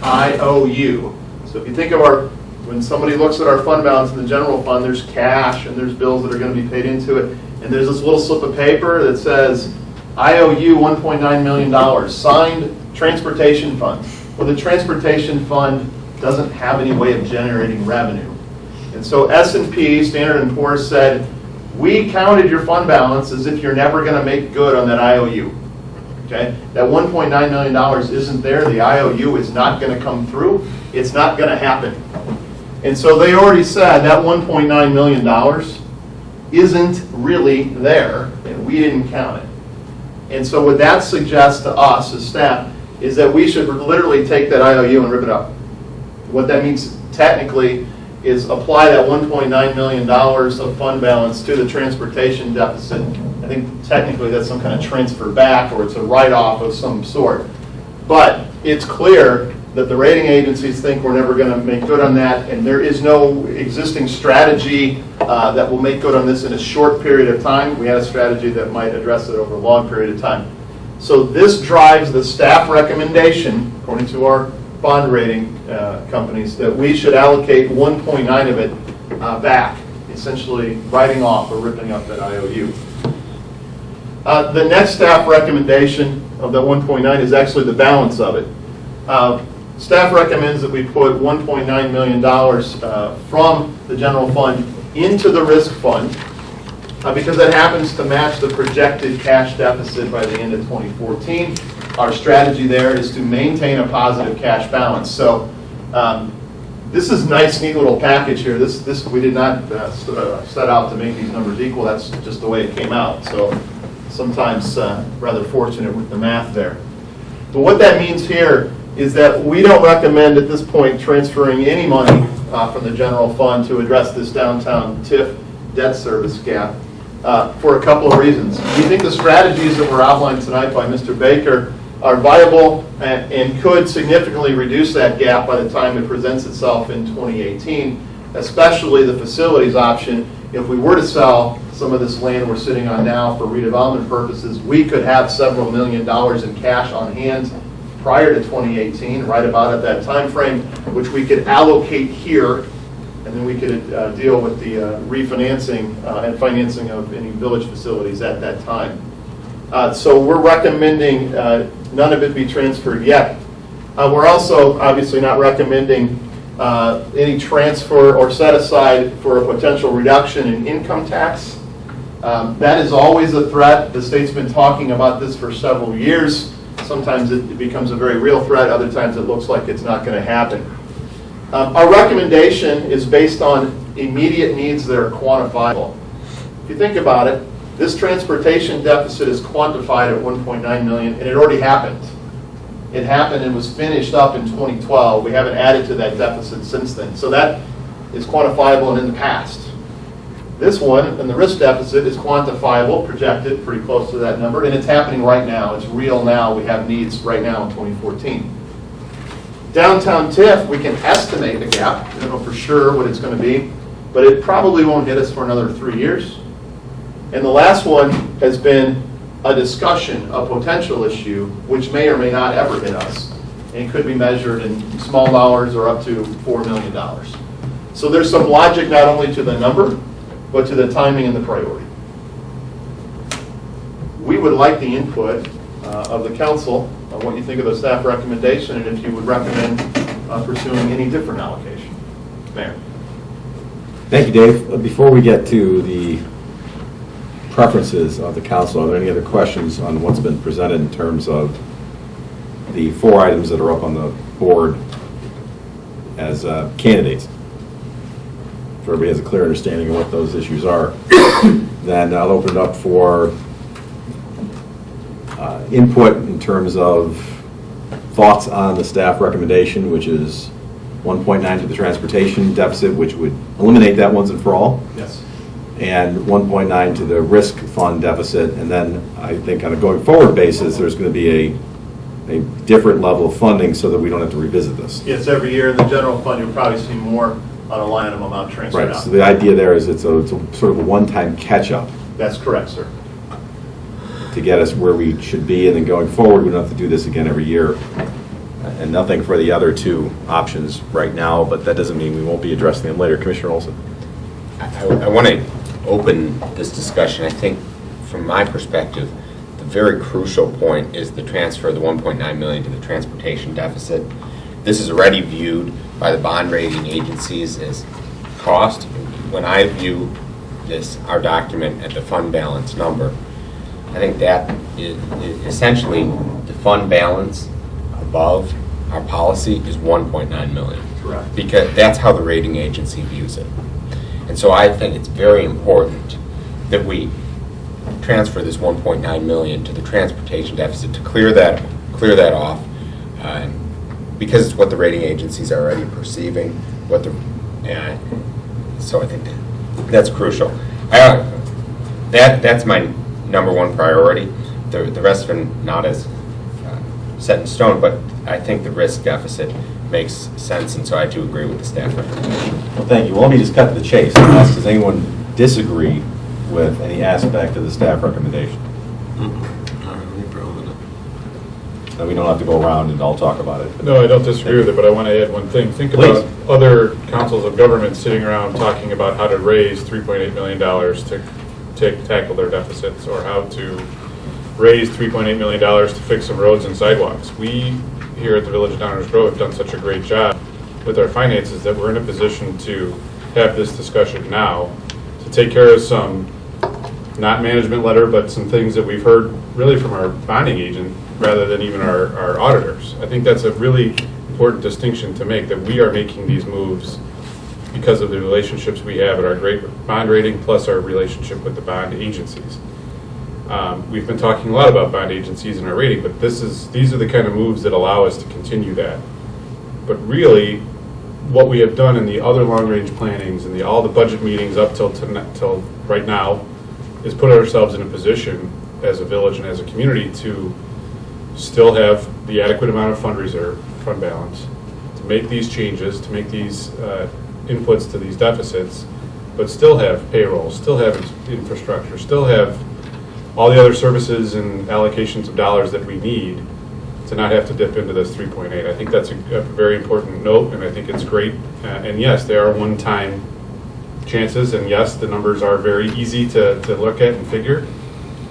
Speaker 14: IOU. So if you think of when somebody looks at our fund balance in the general fund, there's cash and there's bills that are going to be paid into it. And there's this little slip of paper that says, IOU $1.9 million, signed transportation fund. Well, the transportation fund doesn't have any way of generating revenue. And so S&P, Standard & Poor's, said, we counted your fund balance as if you're never going to make good on that IOU. Okay? That $1.9 million isn't there. The IOU is not going to come through. It's not going to happen. And so they already said that $1.9 million isn't really there, and we didn't count it. And so what that suggests to us as staff is that we should literally take that IOU and rip it up. What that means technically is apply that $1.9 million of fund balance to the transportation deficit. I think technically that's some kind of transfer back, or it's a write-off of some sort. But it's clear that the rating agencies think we're never going to make good on that, and there is no existing strategy that will make good on this in a short period of time. We had a strategy that might address it over a long period of time. So this drives the staff recommendation, according to our bond rating companies, that we should allocate 1.9 of it back, essentially writing off or ripping up that IOU. The next staff recommendation of that 1.9 is actually the balance of it. Staff recommends that we put $1.9 million from the general fund into the risk fund because that happens to match the projected cash deficit by the end of 2014. Our strategy there is to maintain a positive cash balance. So this is a nice, neat little package here. This we did not set out to make these numbers equal. That's just the way it came out. So sometimes rather fortunate with the math there. But what that means here is that we don't recommend at this point transferring any money from the general fund to address this downtown TIF debt service gap for a couple of reasons. We think the strategies that were outlined tonight by Mr. Baker are viable and could significantly reduce that gap by the time it presents itself in 2018, especially the facilities option. If we were to sell some of this land we're sitting on now for redevelopment purposes, we could have several $1 million in cash on hand prior to 2018, right about at that time frame, which we could allocate here, and then we could deal with the refinancing and financing of any village facilities at that time. So we're recommending none of it be transferred yet. We're also obviously not recommending any transfer or set aside for a potential reduction in income tax. That is always a threat. The state's been talking about this for several years. Sometimes it becomes a very real threat. Other times it looks like it's not going to happen. Our recommendation is based on immediate needs that are quantifiable. If you think about it, this transportation deficit is quantified at $1.9 million, and it already happened. It happened and was finished up in 2012. We haven't added to that deficit since then. So that is quantifiable and in the past. This one, and the risk deficit, is quantifiable, projected pretty close to that number, and it's happening right now. It's real now. We have needs right now in 2014. Downtown TIF, we can estimate the gap. We don't know for sure what it's going to be, but it probably won't hit us for another 3 years. And the last one has been a discussion, a potential issue, which may or may not ever hit us, and could be measured in small dollars or up to $4 million. So there's some logic not only to the number, but to the timing and the priority. We would like the input of the council on what you think of the staff recommendation, and if you would recommend pursuing any different allocation. Mayor.
Speaker 15: Thank you, Dave. Before we get to the preferences of the council, are there any other questions on what's been presented in terms of the 4 items that are up on the board as candidates? If everybody has a clear understanding of what those issues are, then I'll open it up for input in terms of thoughts on the staff recommendation, which is 1.9 to the transportation deficit, which would eliminate that once and for all?
Speaker 7: Yes.
Speaker 15: And 1.9 to the risk fund deficit, and then I think on a going forward basis, there's going to be a different level of funding so that we don't have to revisit this.
Speaker 14: Yes, every year in the general fund, you'll probably see more on a line item amount transferred
Speaker 15: Right,
Speaker 14: out.
Speaker 15: so the idea there is it's a sort of a one-time catch-up
Speaker 14: That's correct, sir.
Speaker 15: to get us where we should be, and then going forward, we don't have to do this again every year. And nothing for the other two options right now, but that doesn't mean we won't be addressing them later. Commissioner Olson?
Speaker 2: I want to open this discussion. I think, from my perspective, the very crucial point is the transfer of the 1.9 million to the transportation deficit. This is already viewed by the bond rating agencies as cost. When I view this, our document, at the fund balance number, I think that is essentially the fund balance above our policy is 1.9 million.
Speaker 14: Correct.
Speaker 2: Because that's how the rating agency views it. And so I think it's very important that we transfer this 1.9 million to the transportation deficit to clear that off, because it's what the rating agencies are already perceiving. So I think that's crucial. That's my number one priority. The rest of them not as set in stone, but I think the risk deficit makes sense, and so I do agree with the staff recommendation.
Speaker 15: Well, thank you. Well, let me just cut to the chase and ask, does anyone disagree with any aspect of the staff recommendation? And we don't have to go around and all talk about it.
Speaker 17: No, I don't disagree with it, but I want to add one thing. Think about other councils of government sitting around talking about how to raise $3.8 million to tackle their deficits, or how to raise $3.8 million to fix some roads and sidewalks. We here at the Village of Downers Grove have done such a great job with our finances that we're in a position to have this discussion now, to take care of some, not management letter, but some things that we've heard really from our bonding agent rather than even our auditors. I think that's a really important distinction to make, that we are making these moves because of the relationships we have at our great bond rating, plus our relationship with the bond agencies. We've been talking a lot about bond agencies and our rating, but these are the kind of moves that allow us to continue that. But really, what we have done in the other long-range plannings and all the budget meetings up till right now is put ourselves in a position as a village and as a community to still have the adequate amount of fund reserve, fund balance, to make these changes, to make these inputs to these deficits, but still have payroll, still have infrastructure, still have all the other services and allocations of dollars that we need to not have to dip into this 3.8. I think that's a very important note, and I think it's great. And yes, they are one-time chances, and yes, the numbers are very easy to look at and figure.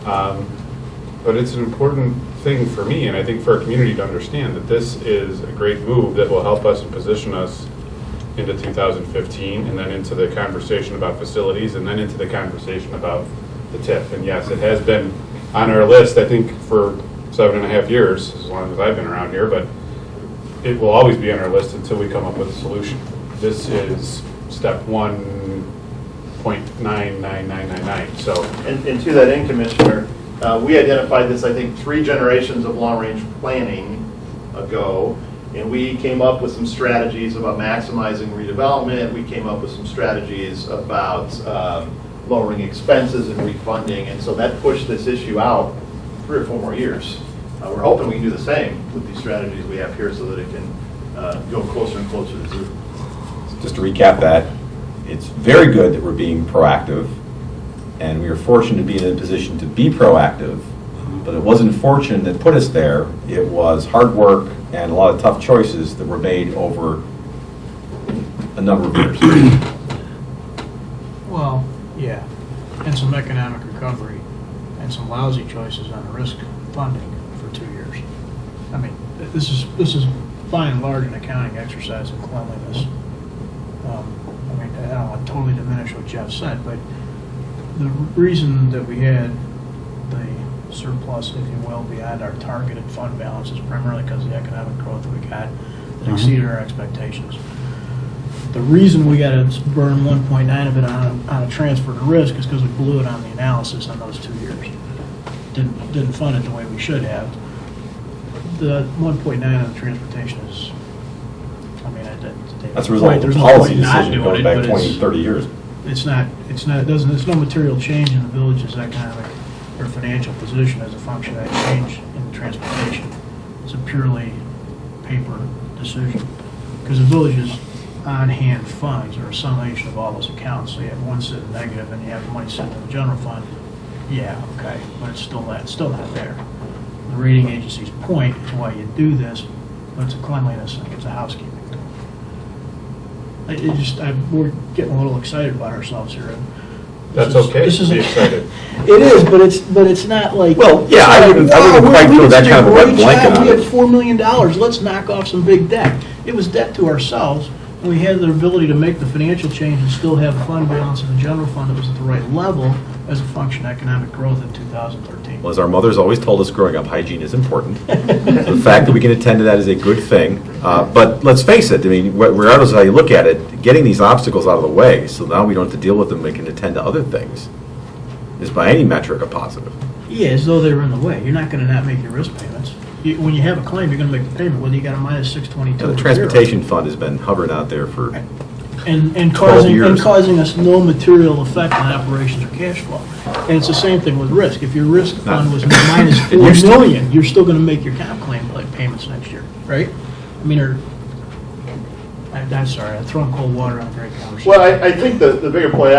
Speaker 17: But it's an important thing for me, and I think for our community, to understand that this is a great move that will help us and position us into 2015, and then into the conversation about facilities, and then into the conversation about the TIF. And yes, it has been on our list, I think, for 7.5 years, as long as I've been around here, but it will always be on our list until we come up with a solution. This is step 1.99999, so.
Speaker 14: And to that end, Commissioner, we identified this, I think, 3 generations of long-range planning ago, and we came up with some strategies about maximizing redevelopment. We came up with some strategies about lowering expenses and refunding, and so that pushed this issue out 3 or 4 more years. We're hoping we can do the same with these strategies we have here so that it can go closer and closer to zero.
Speaker 1: Just to recap that, it's very good that we're being proactive, and we are fortunate to be in a position to be proactive, but it wasn't fortune that put us there. It was hard work and a lot of tough choices that were made over a number of years.
Speaker 21: Well, yeah, and some economic recovery and some lousy choices on the risk funding for 2 years. I mean, this is by and large an accounting exercise in cleanliness. I mean, I don't want to totally diminish what Jeff said, but the reason that we had the surplus, if you will, beyond our targeted fund balance is primarily because of the economic growth we got that exceeded our expectations. The reason we got to burn 1.9 of it on a transfer to risk is because we blew it on the analysis on those 2 years. Didn't fund it the way we should have. the 1.9 on the transportation is, I mean,
Speaker 1: That's a result of the policy decision going back 20, 30 years.
Speaker 21: It's not, there's no material change in the village's economic or financial position as a function of that change in the transportation. It's a purely paper decision. Because the village's on-hand funds are a summation of all those accounts. So you have one sitting negative and you have money sitting in the general fund. Yeah, okay, but it's still not there. The rating agency's point is why you do this, but it's a cleanliness thing, it's a housekeeping thing. We're getting a little excited about ourselves here.
Speaker 17: That's okay to be excited.
Speaker 21: It is, but it's not like.
Speaker 1: Well, yeah, I wouldn't quite throw that kind of a wet blanket on
Speaker 21: We had
Speaker 1: it.
Speaker 21: $4 million, let's knock off some big debt. It was debt to ourselves, and we had the ability to make the financial change and still have a fund balance in the general fund that was at the right level as a function of economic growth in 2013.
Speaker 1: Well, as our mothers always told us growing up, hygiene is important. The fact that we can attend to that is a good thing. But let's face it, I mean, regardless of how you look at it, getting these obstacles out of the way, so now we don't have to deal with them, we can attend to other things, is by any metric a positive.
Speaker 21: Yeah, as though they were in the way. You're not going to not make your risk payments. When you have a claim, you're going to make the payment, whether you got a minus 622
Speaker 1: The
Speaker 21: or
Speaker 1: transportation fund has been hovering out there for
Speaker 21: and
Speaker 1: 12 years.
Speaker 21: causing us no material effect on operations or cash flow. And it's the same thing with risk. If your risk fund was minus $4 million, you're still going to make your comp claim payments next year, right? I mean, I'm sorry, I'm throwing cold water on a great conversation.
Speaker 14: Well, I think the bigger point,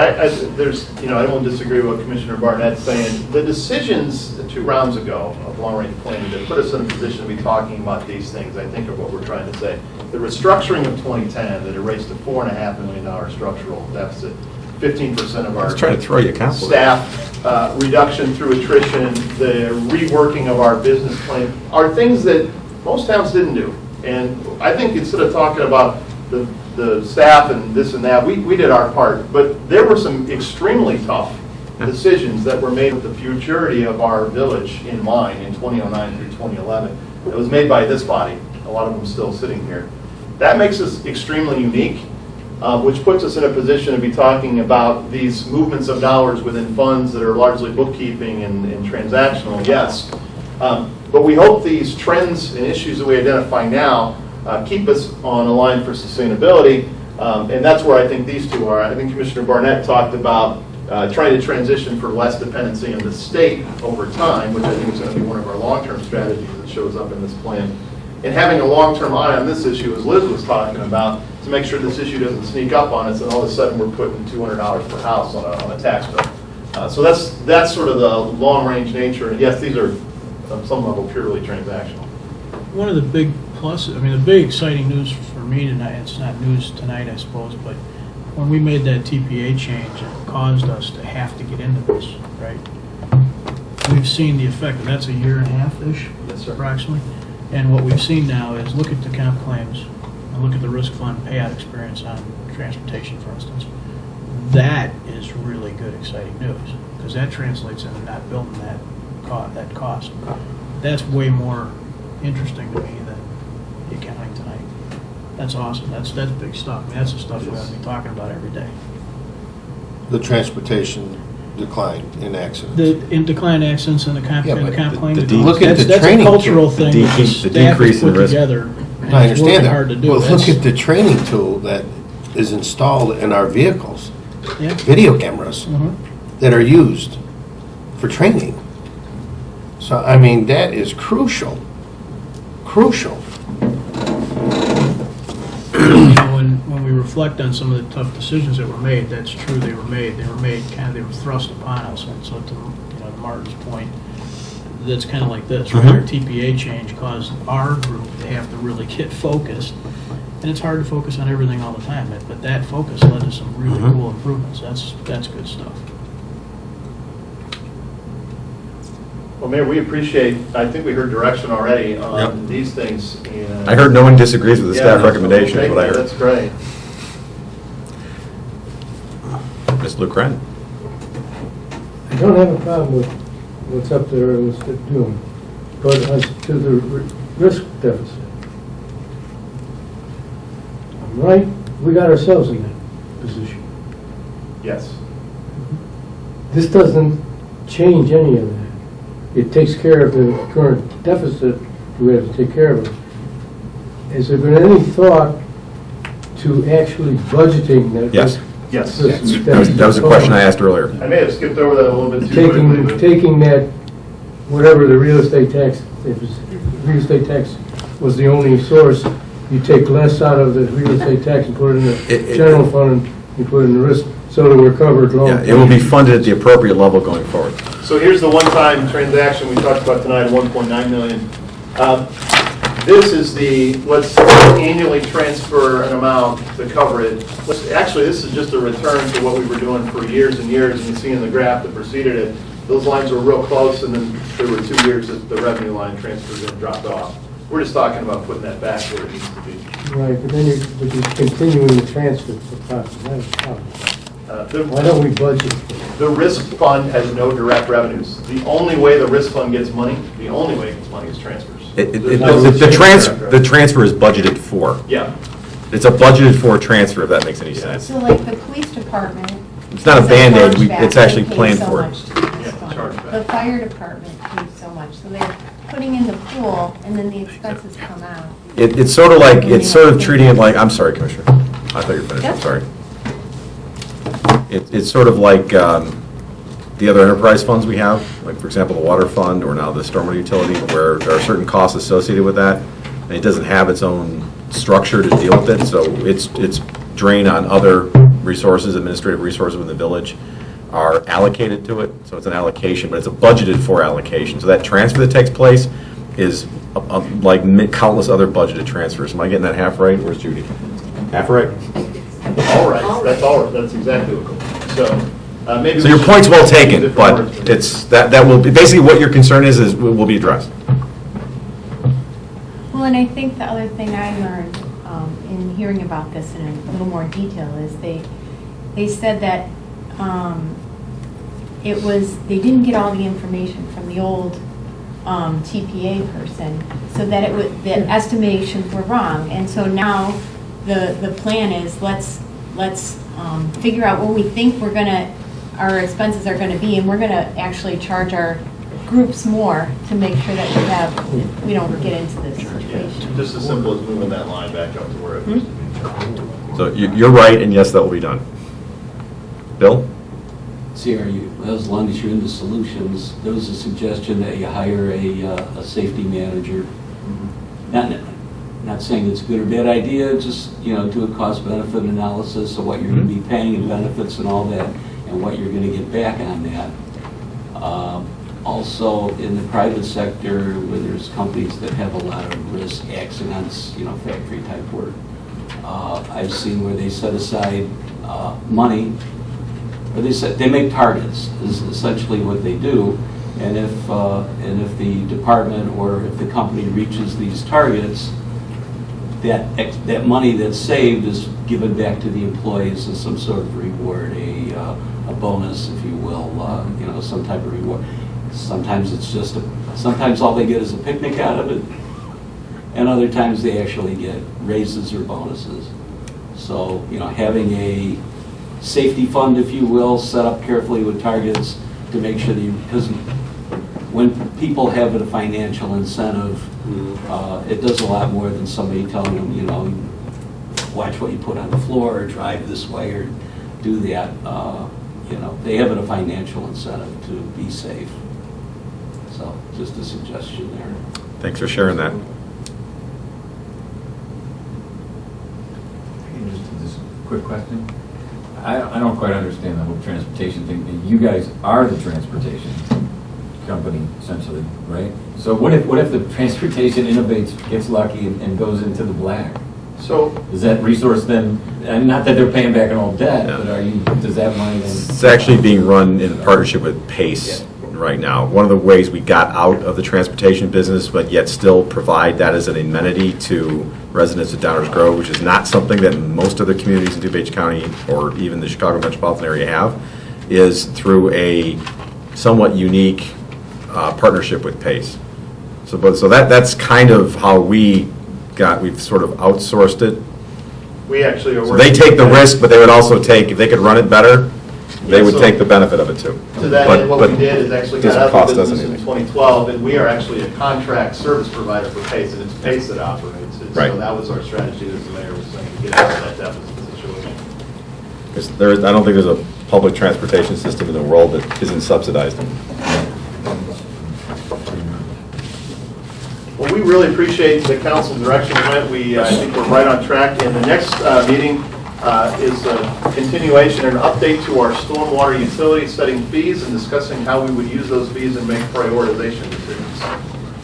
Speaker 14: there's, I won't disagree with what Commissioner Barnett's saying. The decisions 2 rounds ago of long-range planning that put us in a position to be talking about these things, I think, are what we're trying to say. The restructuring of 2010 that erased a $4.5 million structural deficit, 15% of our
Speaker 1: I was trying to throw you a compliment.
Speaker 14: staff reduction through attrition, the reworking of our business plan, are things that most towns didn't do. And I think instead of talking about the staff and this and that, we did our part. But there were some extremely tough decisions that were made with the futurity of our village in mind in 2009 through 2011. It was made by this body, a lot of them still sitting here. That makes us extremely unique, which puts us in a position to be talking about these movements of dollars within funds that are largely bookkeeping and transactional, yes. But we hope these trends and issues that we identify now keep us on a line for sustainability, and that's where I think these two are. I think Commissioner Barnett talked about trying to transition for less dependency on the state over time, which I think is going to be one of our long-term strategies that shows up in this plan. And having a long-term eye on this issue, as Liz was talking about, to make sure this issue doesn't sneak up on us and all of a sudden we're putting $200 per house on a tax bill. So that's sort of the long-range nature. And yes, these are on some level purely transactional.
Speaker 21: One of the big pluses, I mean, the big exciting news for me tonight, it's not news tonight, I suppose, but when we made that TPA change, it caused us to have to get into this, right? We've seen the effect, and that's a year and a half-ish, approximately. And what we've seen now is look at the comp claims, and look at the risk fund payout experience on transportation, for instance. That is really good, exciting news, because that translates into not building that cost. That's way more interesting to me than the accounting tonight. That's awesome. That's big stuff. I mean, that's the stuff we ought to be talking about every day.
Speaker 5: The transportation decline in accidents.
Speaker 21: In decline accidents and the comp claim.
Speaker 5: Look at the training.
Speaker 21: That's a cultural thing.
Speaker 1: The decrease in risk.
Speaker 21: Together.
Speaker 5: I understand that.
Speaker 21: Hard to do.
Speaker 5: Well, look at the training tool that is installed in our vehicles.
Speaker 21: Yeah.
Speaker 5: Video cameras that are used for training. So, I mean, that is crucial. Crucial.
Speaker 21: You know, when we reflect on some of the tough decisions that were made, that's true, they were made they were thrust upon us. And so to Martin's point, that's kind of like this, right? Our TPA change caused our group to have to really get focused. And it's hard to focus on everything all the time, but that focus led to some really cool improvements. That's good stuff.
Speaker 14: Well, Mayor, we appreciate, I think we heard direction already on these things. And
Speaker 1: I heard no one disagrees with the staff recommendation, is what I heard.
Speaker 14: That's great.
Speaker 1: Ms. Lucren.
Speaker 22: I don't have a problem with what's up there and what's doing, but as to the risk deficit. Right? We got ourselves in that position.
Speaker 14: Yes.
Speaker 22: This doesn't change any of that. It takes care of the current deficit we have to take care of it. Has there been any thought to actually budgeting that?
Speaker 1: Yes.
Speaker 14: Yes.
Speaker 1: That was a question I asked earlier.
Speaker 14: I may have skipped over that a little bit too quickly, but
Speaker 22: Taking that, whatever the real estate tax, if real estate tax was the only source, you take less out of the real estate tax and put it in the general fund and you put it in the risk, so that we're covered long.
Speaker 1: Yeah, it will be funded at the appropriate level going forward.
Speaker 14: So here's the one-time transaction we talked about tonight, $1.9 million. This is the, let's annually transfer an amount to cover it. Actually, this is just a return to what we were doing for years and years, and you see in the graph that preceded it, those lines were real close, and then there were 2 years that the revenue line transfers and dropped off. We're just talking about putting that back where it needs to be.
Speaker 22: Right, but then you're continuing the transfer for profit. That's the problem. Why don't we budget?
Speaker 14: The risk fund has no direct revenues. The only way the risk fund gets money, the only way it gets money is transfers.
Speaker 1: The transfer is budgeted for.
Speaker 14: Yeah.
Speaker 1: It's a budgeted for transfer, if that makes any sense.
Speaker 6: So like the police department.
Speaker 1: It's not a
Speaker 6: has
Speaker 1: Band-Aid,
Speaker 6: chargeback.
Speaker 1: it's actually
Speaker 6: They pay
Speaker 1: planned
Speaker 6: so
Speaker 1: for.
Speaker 6: much to this fund. The fire department pays so much, so they're putting in the pool and then the expenses come out.
Speaker 1: It's sort of like, it's sort of treating it like, I'm sorry, Commissioner. I thought you were finished, I'm sorry. It's sort of like the other enterprise funds we have, like for example, the water fund or now the stormwater utility, where there are certain costs associated with that, and it doesn't have its own structure to deal with it, so it's drained on other resources, administrative resources within the village are allocated to it, so it's an allocation, but it's a budgeted for allocation. So that transfer that takes place is like countless other budgeted transfers. Am I getting that half right? Where's Judy? Half right?
Speaker 14: All right, that's all right, that's exactly what. So maybe.
Speaker 1: So your point's well taken, but it's, that will, basically what your concern is will be addressed.
Speaker 6: Well, and I think the other thing I learned in hearing about this in a little more detail is they said that they didn't get all the information from the old TPA person, so that the estimations were wrong. And so now the plan is let's figure out what we think our expenses are gonna be, and we're gonna actually charge our groups more to make sure that we don't get into this situation.
Speaker 14: Just as simple as moving that line back up to where it used to be.
Speaker 1: So you're right, and yes, that will be done. Bill?
Speaker 19: See, as long as you're in the solutions, there was a suggestion that you hire a safety manager. Not saying it's a good or bad idea, just, do a cost-benefit analysis of what you're going to be paying in benefits and all that, and what you're going to get back on that. Also, in the private sector, where there's companies that have a lot of risk, accidents, factory-type work, I've seen where they set aside money, or they make targets, is essentially what they do, and if the department or if the company reaches these targets, that money that's saved is given back to the employees as some sort of reward, a bonus, if you will, some type of reward. Sometimes sometimes all they get is a picnic out of it, and other times they actually get raises or bonuses. So, having a safety fund, if you will, set up carefully with targets to make sure that because when people have a financial incentive, it does a lot more than somebody telling them, watch what you put on the floor, or drive this way, or do that. They have a financial incentive to be safe. So, just a suggestion there.
Speaker 1: Thanks for sharing that.
Speaker 8: Just a quick question. I don't quite understand the whole transportation thing. You guys are the transportation company, essentially, right? So what if the transportation innovates, gets lucky, and goes into the black?
Speaker 14: So
Speaker 8: is that resource then, and not that they're paying back an old debt, but does that money then?
Speaker 1: It's actually being run in partnership with PACE right now. One of the ways we got out of the transportation business, but yet still provide that as an amenity to residents of Downers Grove, which is not something that most other communities in DuPage County or even the Chicago metropolitan area have, is through a somewhat unique partnership with PACE. So that's kind of how we've sort of outsourced it.
Speaker 14: We actually are
Speaker 1: So
Speaker 14: working.
Speaker 1: they take the risk, but they would also take, if they could run it better,
Speaker 15: they would
Speaker 14: So-
Speaker 15: take the benefit of it too.
Speaker 14: To that
Speaker 15: But-
Speaker 14: end, what
Speaker 15: but
Speaker 14: we did is actually got
Speaker 15: doesn't
Speaker 14: out
Speaker 15: cost
Speaker 14: of the
Speaker 15: us
Speaker 14: business in
Speaker 15: anything.
Speaker 14: 2012, and we are actually a contract service provider for PACE, and it's PACE that operates it.
Speaker 15: Right.
Speaker 14: So that was our strategy, as the mayor was saying, to get out of that deficit situation.
Speaker 15: I don't think there's a public transportation system in the world that isn't subsidized.
Speaker 14: Well, we really appreciate the council's direction tonight. I think we're right on track. And the next meeting is a continuation and update to our stormwater utility setting fees and discussing how we would use those fees and make prioritization decisions.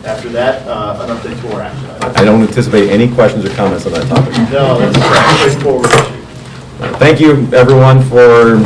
Speaker 14: After that, an update to our action items.
Speaker 15: I don't anticipate any questions or comments on that topic.
Speaker 14: No, that's a straightforward issue.
Speaker 15: Thank you, everyone, for